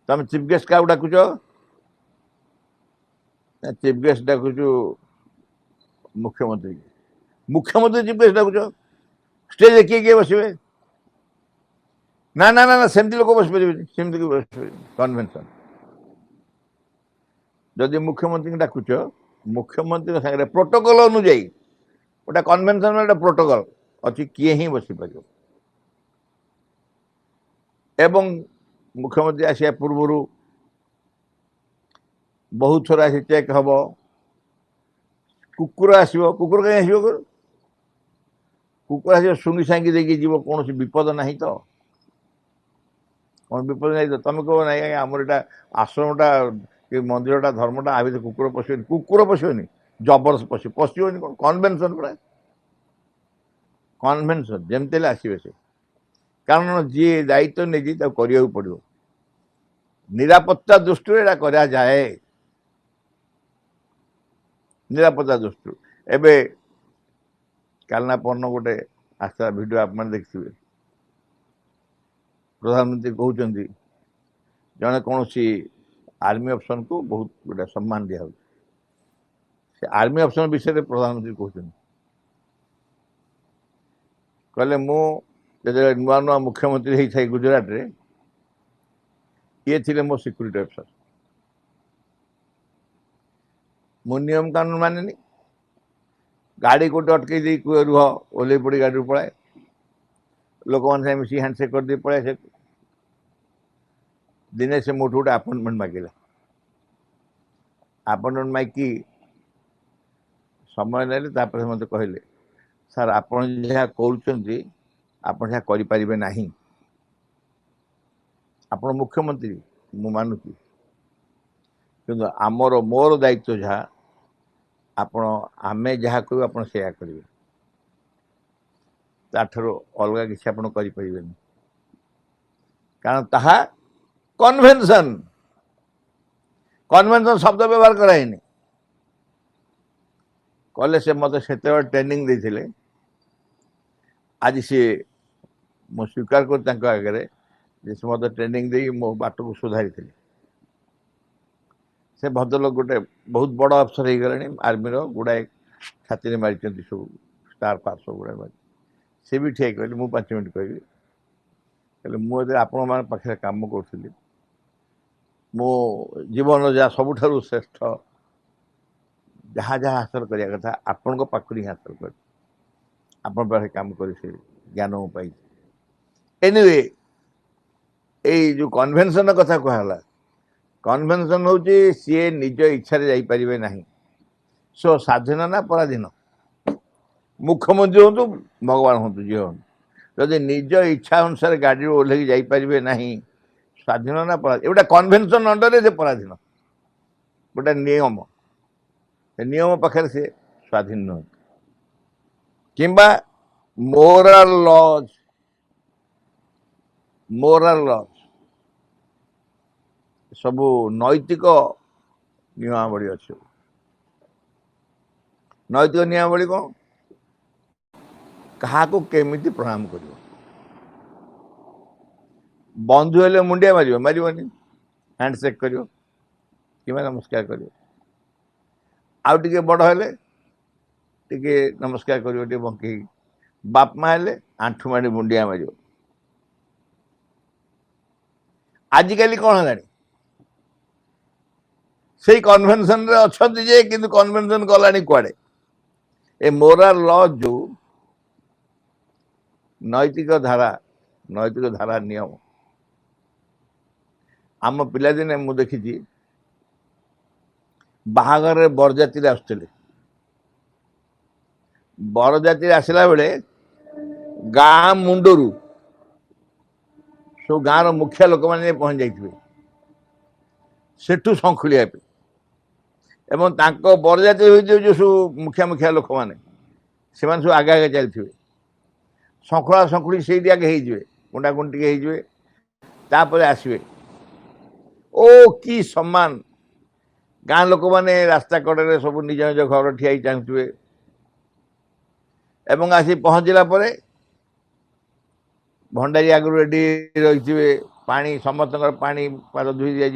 तुम चीफ गेस्ट क्या डाकुच चीफ गेस्ट डाकुचु मुख्यमंत्री मुख्यमंत्री चीफ गेस्ट डाकुच स्टेज किए किए बसवे ना ना ना सेमती लोक बस पारे सेमती बस कन्वेन्शन जदि मुख्यमंत्री डाकुच मुख्यमंत्री सागर प्रोटोकॉल अनुजाई गोटे कन्वेन्शन गोटे प्रोटोकॉल अच्छी किए ही बस पार एवं मुख्यमंत्री आसिया पूर्वर बहुत थर आसी चेक हम कुकुर आसो कुकुर कहीं आसो कुकुर आस शुंगी सांगी देखिए जीव कौन विपद ना तो कौन विपद नहीं तो तुम कह ना आमर यहाँ आश्रमटा कि मंदिरटा धर्मटा आ भितर कुकुर पशिबनी जबरदस्त पशिबनी कौन कन्वेन्सन गुड़ा कन्वेन्सन जमती आसवे से कारण जी दायित्व नहीं करने पड़ो निरापत्ता दृष्टि एटा करा जाए निरापत्ता दृष्टि एबे कालना पन्न गोटे आस्था वीडियो आप देखिए प्रधानमंत्री कहते जड़े कौन सी आर्मी ऑप्शन को बहुत गोटे सम्मान दिया से आर्मी ऑप्शन विषय में प्रधानमंत्री कहते कहले मुझे नुआ नुआ मुख्यमंत्री होता है गुजरात रे ये थे मो सिक्यूरीटी अफिसर मु नियम कानून माने गाड़ी कोटे अटकई दे रुह ओल्ले पड़ी गाड़ी पलाए लोक मैंने मिसी हैंडसेक कर दे पलाए से दिने से मोट गोटे अपॉइंटमेंट मागिला अपॉइंटमेंट मागी समय ना मत कहले सर आप जहाँ कहते आप करें ना आप मुख्यमंत्री मु मानुची कि आमर मोर दायित्व जहाँ आपण आमे जहाँ कह आप करेंगे ताठर अलग किसी आप करें कारण ताहा कन्वेन्शन कन्वेन्शन शब्द व्यवहार कराइनि कले से मत से ट्रेनिंग देते आज सी मु स्वीकार कर आगे से मत ट्रेनिंग दे मो बाट को सुधारी से भद्रलोक गोटे बहुत बड़ अफसर हो गले आर्मी गुड़ाए छाती मारी सब स्टार पास सब गुड़ाए मारी सी भी ठीक कहली मुझे 5 मिनट कहली कहले मुझे आपण पाखे कम करी मो जीवन जहाँ सबुठ श्रेष्ठ जहाँ जहाँ हासिल करने कथा आपण पाखरी हासिल कर आपण पाखे काम कर ज्ञान पाई एनिवे ये जो कन्वेन्शन कथा कहला कन्वेन्शन हूँ सी निज इच्छा जापारे ना सो स्वाधीन ना पराधीन मुख्यमंत्री हूँ भगवान हूँ जी हूँ जदि निज इच्छा अनुसार गाड़ी ओह्ल जापारे ना स्वाधीन ना पराधीन गोटे कन्वेन्शन अंडर से पराधीन गोटे नियम नियम पाखे से स्वाधीन नुह किंबा मोराल लॉज सबू नैतिक नियमावली अच्छे नैतिक नियमावली कौन क्या केमिति प्रणाम कर बंधु हेले मुंडिया मारनी हैंडसेक कर नमस्कार कर आउटे बड़ हेले टे नमस्कार कर बंके बाप माँ हेले आंठू माड़ी मुंडिया मार आजिकल कौन है से कन्वेन्शन रे अच्छा जे कि कन्वेन्शन गला कुआड़े ए मोराल लॉ जो नैतिक धारा नियम आम पिलादिने मु देखी बाहागर बरजाती आसुले बरजाती आसला बेले गाँ मुंडरू सब गाँव मुखिया लोक मैंने पहुँच जाइए सेठू शंखुलिया एवं बरजाती जो सब मुखिया मुखिया लोक मैंने से सब आगे आगे चलते शंखुला शंखुड़ी से आगे हो गुंडा गुंडी होपर आसवे ओ कि सम्मान गाँ लोक मैंने रास्ता कड़े सब निज निज घर ठिया चाहूए एवं आसी पहुँचला भंडारी आगु रेडी रही पानी समस्त पानी पाद धोई दिया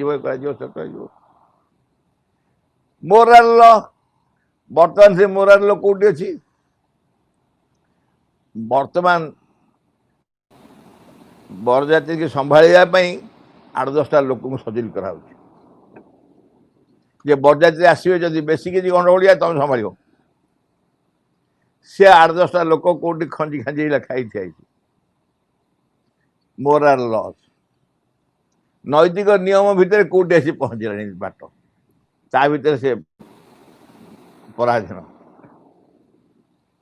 मोराल लॉ बर्तमान से मोराल लॉ कौटी अच्छी बर्तमान बरजाती की संभाड़ा 8-10टा लोक सजिल कराऊ बरजाती आसवे जदि बेसी किसी गंडगोलिया तुम संभाल सी 8-10टा लोक कौटी खंजी खांजी लिखाई थी मोराल लॉज नैतिक नियम भितर कौटी आसी पहुँचला बाट ता भीतर से पराधीन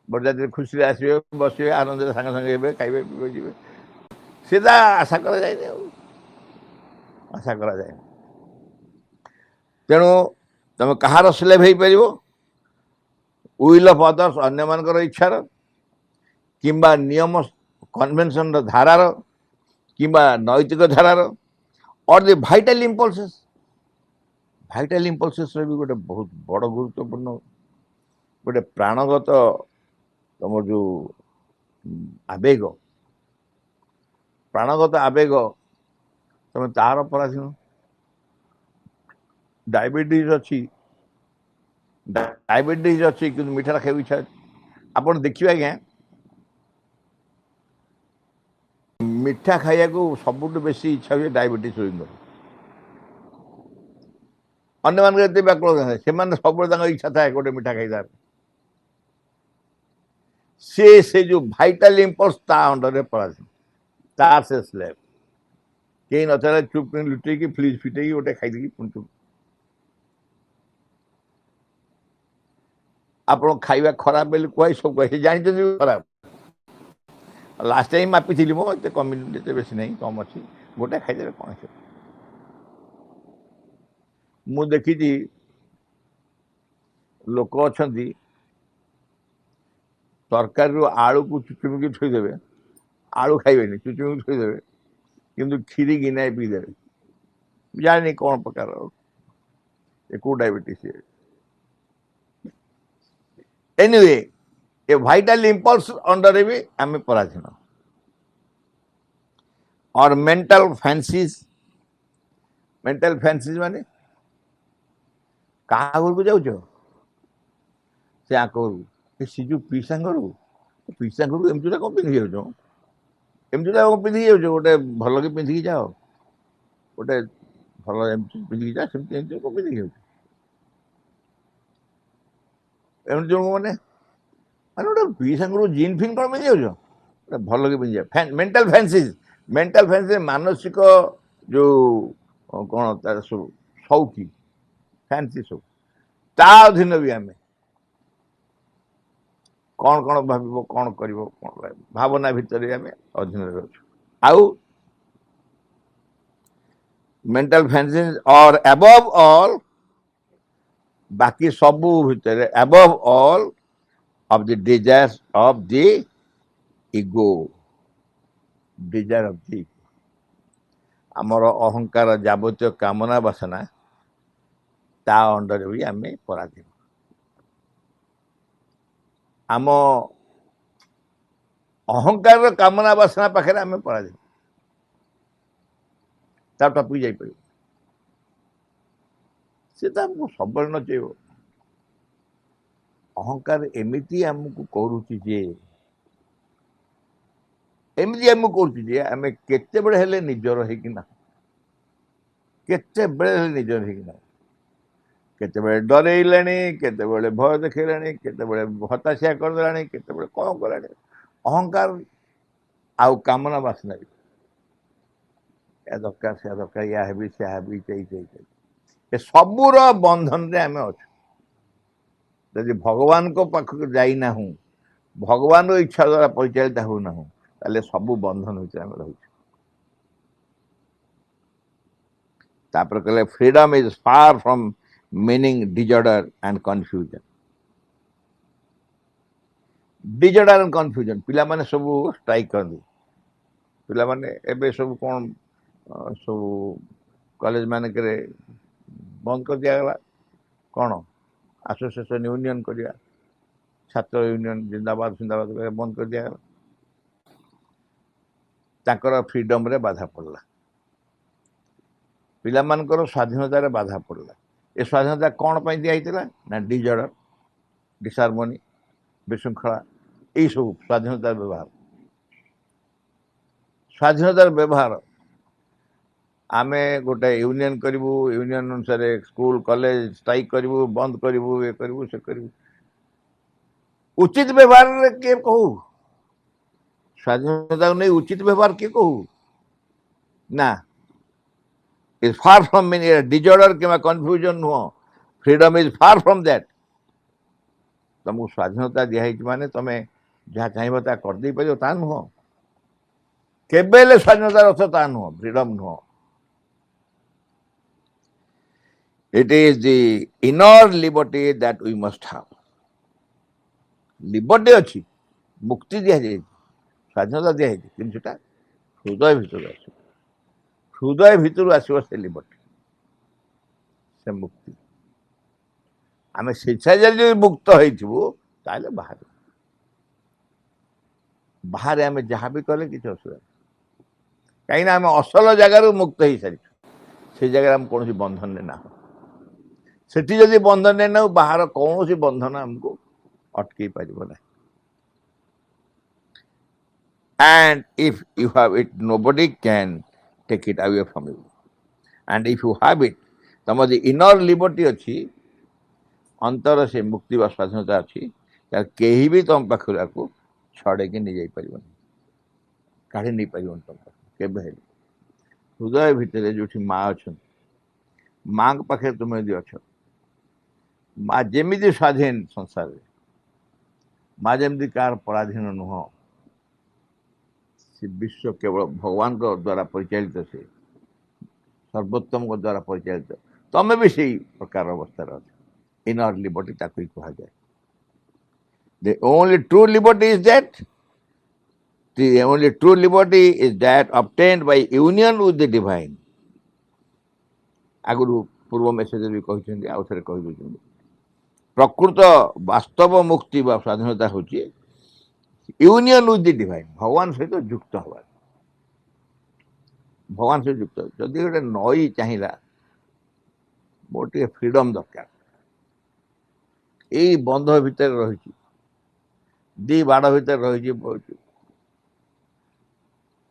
बरजाती खुशी आसवे बसवे आनंद सांगे सांगे खाइबे पीबे सीधा आशा करा जाए आशा करा जाए तेणु तुम कहार स्लेव हो पार विल अफ अदर्स अन्य मानकर इच्छार किंबा नियम कन्वेंशन धारार किंबा नैतिक धारार और द भाइटाल इम्पल्सेस भी गोटे बहुत बड़ गुरुत्वपूर्ण गोटे प्राणगत तुम जो आवेग प्राणगत आवेग तुम तार पराधीन डायबिटीज अच्छी कि मीठा खाई इच्छा आप देखिए आज्ञा मीठा खाया को सबुठ बेसी इच्छा हुए डायबिटीज रोगी अन्य मान व्याकुल सब इच्छा था गोटे मीठा खाई से जो भाइटाल इम्पल्स ता अंडर पराधीन तार से स्लेव कहीं न चुप लुटे फ्रिज फिटे गोटे खाई पुणी आप खाଇବା खराब बोली कह सब कहे जानते खराब लास्ट टाइम मापी मो एत कमी बेसी नहीं कम अच्छी गोटे खाईदे कौन मु देखी लोक अच्छा तरकारी आलू को चुचुमिकी थोदेवे आलू खाइबे चुचुमिकी थोदेवे किंतु क्षीरी गिनाए पीदे जानी कौन प्रकार कौ डायबिटीज एनीवे ए भाइटाल इम्पल्स अंडर भी आम पराधीन और मेंटल फैंसीज माने कहा घर को जाऊच से आकर सीजु पीसा घर एमती कौन पिंधि जाऊ एमती कौन पिंधि जाऊ गोटे भल कि पिंधिकी जाओ गोटे भल एमती पिंधिकी जा सेमती कौन पिंधिकी जाऊ एमती जो मैंने गोटे पीसा जीन फिन कौन पिंधि जाऊ भल कि पिंधि जा मेंटल फैंसीज मानसिक जो कौन तार सब सौखी फैंसी सब ता अधीन भी आम कौन कौन भाव कौन कर भावना भितर आम अधीन अच्छु आउ मेंटल फैंसीज और अबव ऑल बाकी सबू भितर above all of the desires of the ego desire of the आमर अहंकार जाबतीय कामना वासना ता अंडर भी आम पराधीन आम अहंकार कामना वासना पाखे आम पराधीन ता टपी जापर सी तो आमको सब न चाहिए अहंकार एमती आमको करुच्ची जे एमती आम करुच्चे आम केते बेले हेले निजर होना केते बेले निजर होना केते बेले डरइले केते बेले भय देखला केते बेले हताशिया करदेला केते बेले कौन कला अहंकार आउ कामना वासना भी या दरकार से दरकार या हेबी से हेबी चाहिए सबूर बंधन रे आम अच्छे यदि भगवान को पाखक जाइना हूँ भगवान इच्छा द्वारा परिचालित होना हूँ ताले सबू बंधन आम रही कहले freedom is far from meaning disorder and confusion पिला माने सब स्ट्राइक करती पिला माने एबे सब कौन सब कॉलेज मानक बंद कर दिया कौन एसोसिएशन यूनियन करिया छात्र यूनियन जिंदाबाद बंद कर दिया ताकर फ्रीडम रे बाधा पड़ला पिला मानकर स्वाधीनता रे बाधा पड़ला ए स्वाधीनता कौन पाई दिया ना डिजॉर्डर डिसहार्मोनी विशृंखला यही सब स्वाधीनतार व्यवहार आमे गोटे यूनियन करूँ यूनियन अनुसार स्कूल कॉलेज स्ट्राइक करूँ बंद करूँ ये करूँ से करूँ उचित व्यवहार किए कहू स्वाधीनता नहीं उचित व्यवहार किए कहू ना is far from meaning disorder कि कन्फ्यूजन नुह freedom is far from that तुमको स्वाधीनता दिखाई माने तुम्हें जहाँ चाहब ता करदे पार ता नुह केबेले स्वाधीनतार अर्थ ता नुह फ्रीडम नुह It is the inner liberty that we must have. Liberty ଅଛି, ମୁକ୍ତି ଦିଆଯାଇଛି, ସ୍ୱାଧୀନତା ଦିଆଯାଇଛି, କିନ୍ତୁ ସେଟା ହୃଦୟ ଭିତରୁ ଆସିବ। ହୃଦୟ ଭିତରୁ ଆସିବ ସେ ଲିବର୍ଟି, ସେ ମୁକ୍ତି। ଆମେ ସ୍ୱେଚ୍ଛାରେ ଯଦି ମୁକ୍ତ ହେଇଥିବୁ ତାହେଲେ ବାହାରେ ଆମେ ଯାହା ବି କଲେ କିଛି ଅସୁବିଧା ନାହିଁ। କାହିଁକିନା ଆମେ ଅସଲ ଜାଗାରୁ ମୁକ୍ତ ହେଇସାରିଛୁ, ସେ ଜାଗାରେ ଆମେ କୌଣସି ବନ୍ଧନରେ ନାହୁଁ। ସେଠି ଯଦି ବନ୍ଧନରେ ନାହୁଁ, ବାହାର କୌଣସି ବନ୍ଧନ ଆମକୁ ଅଟକେଇ ପାରିବ ନାହିଁ। And if you have it, nobody can take it away from you. And if you have it, ତମର ଯେ inner liberty ଅଛି, ଅନ୍ତର ସେ ମୁକ୍ତି ବା ସ୍ୱାଧୀନତା ଅଛି, ତାହେଲେ କେହି ବି ତମ ପାଖରୁ ଆକୁ ଛଡ଼େଇକି ନେଇଯାଇପାରିବନି, କାଢ଼ି ନେଇପାରିବନି ତମ ପାଖରୁ କେବେ ହେଲେ। ହୃଦୟ ଭିତରେ ଯୋଉଠି ମା ଅଛନ୍ତି, ମାଙ୍କ ପାଖରେ ତୁମେ ଯଦି ଅଛ, ମା ଯେମିତି ସ୍ୱାଧୀନ ସଂସାରରେ, ମା ଯେମିତି କାହାର ପରାଧୀନ ନୁହଁ, ସେ ବିଶ୍ୱ କେବଳ ଭଗବାନଙ୍କ ଦ୍ୱାରା ପରିଚାଳିତ, ସେ ସର୍ବୋତ୍ତମଙ୍କ ଦ୍ୱାରା ପରିଚାଳିତ। ତମେ ବି ସେଇ ପ୍ରକାର ଅବସ୍ଥାରେ ଅଛ। ଇନର ଲିବର୍ଟି ତାକୁ ହିଁ କୁହାଯାଏ। The only true liberty is that obtained by union with the divine. ଆଗରୁ ପୂର୍ବ ମେସେଜରେ ବି କହିଛନ୍ତି, ଆଉ ଥରେ କହିଦେଉଛନ୍ତି, ପ୍ରକୃତ ବାସ୍ତବ ମୁକ୍ତି ବା ସ୍ୱାଧୀନତା ହେଉଛି ୟୁନିୟନ ୱିଥ୍ ଦି ଡିଭାଇନ୍, ଭଗବାନ ସହିତ ଯୁକ୍ତ ହେବା। ଭଗବାନ ସହିତ ଯୁକ୍ତ, ଯଦି ଗୋଟେ ନଈ ଚାହିଁଲା ମୋର ଟିକେ ଫ୍ରିଡମ୍ ଦରକାର, ଏଇ ବନ୍ଧ ଭିତରେ ରହିଛି, ଦି ବାଡ଼ ଭିତରେ ରହିଛି,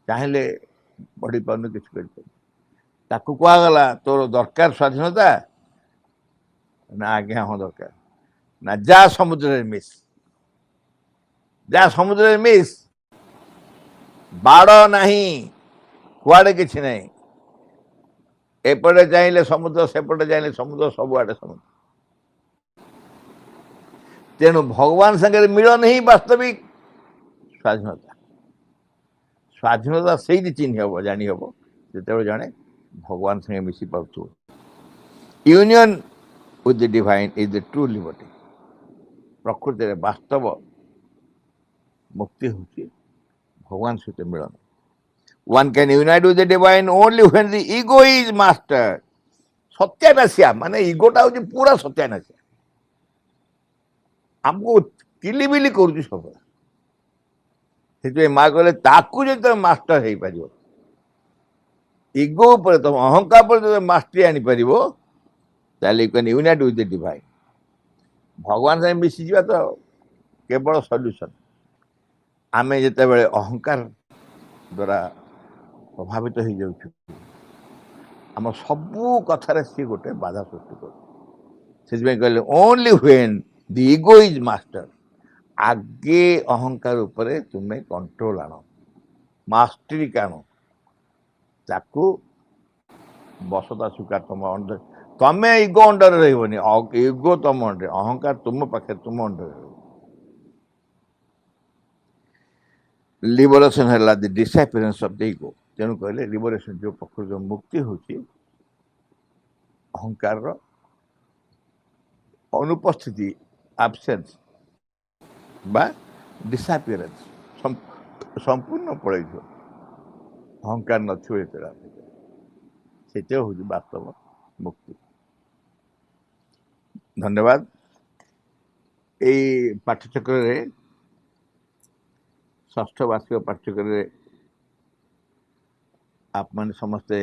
ଚାହିଁଲେ ବଢ଼ି ପାରୁନି, କିଛି କରିପାରୁନି, ତାକୁ କୁହାଗଲା ତୋର ଦରକାର ସ୍ୱାଧୀନତା ନା? ଆଜ୍ଞା ହଁ ଦରକାର। ନା ଯା ସମୁଦ୍ରରେ ମିଶ୍, ଯା ସମୁଦ୍ରରେ ମିଶ୍, ବାଡ଼ ନାହିଁ, କୁଆଡ଼େ କିଛି ନାହିଁ, ଏପଟେ ଚାହିଁଲେ ସମୁଦ୍ର, ସେପଟେ ଚାହିଁଲେ ସମୁଦ୍ର, ସବୁଆଡ଼େ ସମୁଦ୍ର। ତେଣୁ ଭଗବାନ ସାଙ୍ଗରେ ମିଳନ ହିଁ ବାସ୍ତବିକ ସ୍ୱାଧୀନତା। ସ୍ୱାଧୀନତା ସେଇଠି ଚିହ୍ନି ହେବ, ଜାଣି ହେବ, ଯେତେବେଳେ ଜଣେ ଭଗବାନ ସାଙ୍ଗେ ମିଶି ପାରୁଥିବ। Union with the divine is the true liberty. ପ୍ରକୃତିରେ ବାସ୍ତବ ମୁକ୍ତି ହେଉଛି ଭଗବାନ ସହିତ ମିଳନ। One can unite with the divine only when the ego is mastered. ସତ୍ୟାନାଶିଆ ମାନେ ଇଗୋଟା ହେଉଛି ପୁରା ସତ୍ୟାନାଶିଆ, ଆମକୁ କିଲିବିଲି କରୁଛି ସବୁବେଳେ। ସେଥିପାଇଁ ମା କହିଲେ ତାକୁ ଯଦି ତମେ ମାଷ୍ଟର ହେଇପାରିବ, ଇଗୋ ଉପରେ, ତମ ଅହଙ୍କାର ଉପରେ ଯଦି ମାଷ୍ଟରୀ ଆଣିପାରିବ, ତାହେଲେ you can unite with the divine. ଭଗବାନ ସାଙ୍ଗେ ମିଶିଯିବା ତ କେବଳ ସଲ୍ୟୁସନ୍। ଆମେ ଯେତେବେଳେ ଅହଙ୍କାର ଦ୍ୱାରା ପ୍ରଭାବିତ ହେଇଯାଉଛୁ, ଆମ ସବୁ କଥାରେ ସିଏ ଗୋଟେ ବାଧା ସୃଷ୍ଟି କରୁଛି। ସେଥିପାଇଁ କହିଲେ only when the ego is master, ଆଗେ ଅହଙ୍କାର ଉପରେ ତୁମେ କଣ୍ଟ୍ରୋଲ ଆଣ, ମାଷ୍ଟରୀ ଆଣ, ତାକୁ ବସତା ସ୍ୱୀକାର ତମ ଅଣ୍ଡର। ତମେ ଇଗୋ ଅଣ୍ଡରରେ ରହିବନି, ଇଗୋ ତମ ଅଣ୍ଡରେ, ଅହଙ୍କାର ତୁମ ପାଖରେ, ତୁମ ଅଣ୍ଡରରେ ରହିବ। ଲିବରେସନ ହେଲା ଦି ଡିସାପିୟରାନ୍ସ ଅଫ୍ ଦି ଇଗୋ। ତେଣୁ କହିଲେ ଲିବରେସନ, ଯୋଉ ପ୍ରକୃତ ମୁକ୍ତି ହେଉଛି ଅହଙ୍କାରର ଅନୁପସ୍ଥିତି, ଆବସେନ୍ସ ବା ଡିସାପିୟରାନ୍ସ, ସମ୍ପୂର୍ଣ୍ଣ ପଳେଇଯିବ, ଅହଙ୍କାର ନଥିବ ଯେତେବେଳେ, ସେଇଟା ହେଉଛି ବାସ୍ତବ ମୁକ୍ତି। ଧନ୍ୟବାଦ। ଏଇ ପାଠ୍ୟଚକ୍ରରେ, ଷଷ୍ଠ ବାର୍ଷିକ ପାଠ୍ୟଚକ୍ରରେ ଆପଣମାନେ ସମସ୍ତେ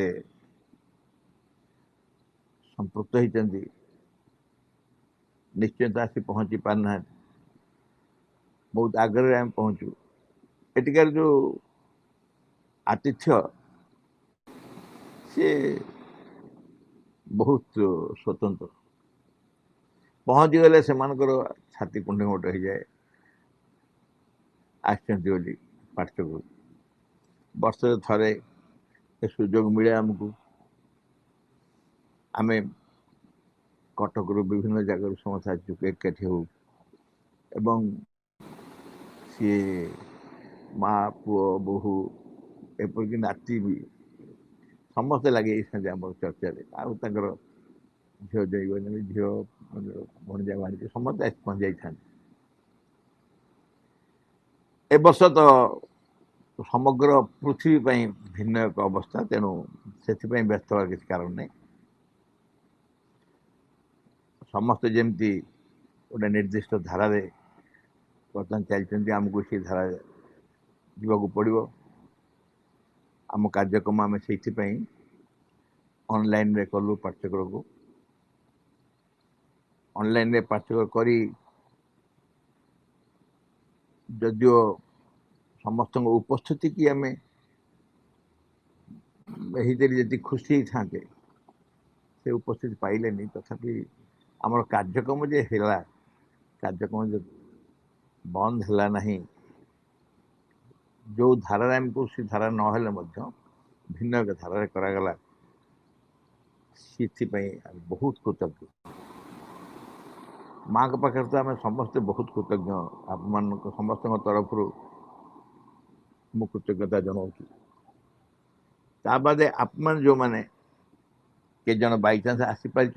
ସମ୍ପୃକ୍ତ ହେଇଛନ୍ତି, ନିଶ୍ଚିନ୍ତ ଆସି ପହଞ୍ଚି ପାରିନାହାନ୍ତି, ବହୁତ ଆଗରେ ଆମେ ପହଞ୍ଚୁ। ଏଠିକାର ଯୋଉ ଆତିଥ୍ୟ, ସିଏ ବହୁତ ସ୍ୱତନ୍ତ୍ର। ପହଞ୍ଚିଗଲେ ସେମାନଙ୍କର ଛାତି କୁଣ୍ଢେମୋଟ ହେଇଯାଏ, ଆସିଛନ୍ତି ବୋଲି ପାଠ୍ୟକୁ। ବର୍ଷରେ ଥରେ ଏ ସୁଯୋଗ ମିଳେ ଆମକୁ। ଆମେ କଟକରୁ ବିଭିନ୍ନ ଜାଗାରୁ ସମସ୍ତେ ଆସିଛୁ, ଏକାଠି ହଉ, ଏବଂ ସିଏ ମା, ପୁଅ, ବୋହୂ, ଏପରିକି ନାତି ବି ସମସ୍ତେ ଲାଗି ଯାଇଥାନ୍ତି ଆମର ଚର୍ଚ୍ଚାରେ। ଆଉ ତାଙ୍କର झील जईबनी झील भणजा भाणी समस्त आसी पहुँच जाता ए वर्ष तो समग्र पृथ्वी पर भिन्न एक अवस्था तेणु से व्यस्त हर किसी कारण नहीं समस्ते जमती गोटे निर्दिष्ट धारा बर्तमान चलती आमको से धारा जीवाक पड़ो आम कार्यक्रम आम से ऑनलाइन रे कलु पाठ्यक्रम को ऑनलाइन रे पाठ्यक्रम करी जदियो समस्त उपस्थिति की आम जी खुशी था से उपस्थिति पाइले नहीं तथापि आमर कार्यक्रम जे है कार्यक्रम जो बंद है नहीं जो धारा आमको से धारा नहेले भिन्न एक धारा करागला से बहुत कृतज्ञ माँ के पाखे तो आम समस्ते बहुत कृतज्ञ आप समस्त तरफ मु कृतज्ञता जनाऊँ बादे आप जो मैंने के जन बाई चान्स आसीपारी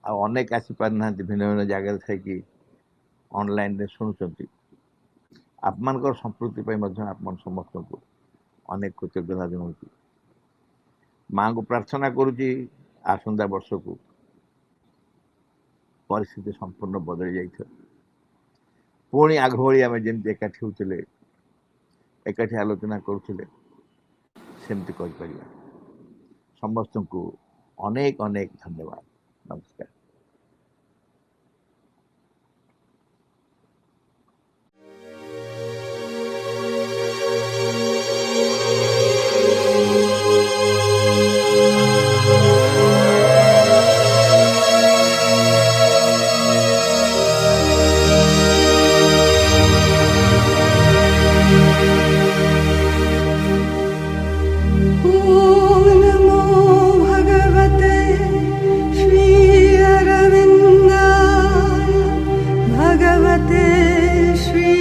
अनेक आसीपार ना भिन्न भिन्न जगह थी ऑनलाइन रे शुणुंट आप संस्कृति आप समस्त को अनेक कृतज्ञता जनाऊँ माँ को प्रार्थना करुँची आसंता वर्ष को परिस्थिति संपूर्ण बदली जाइए पुणी आग भाई आम जमी एकाठी होते एकाठी आलोचना करुले सेमती कर समस्त को अनेक अनेक धन्यवाद नमस्कार। ॐ नमो भगवते श्री अरविन्दाय भगवते श्री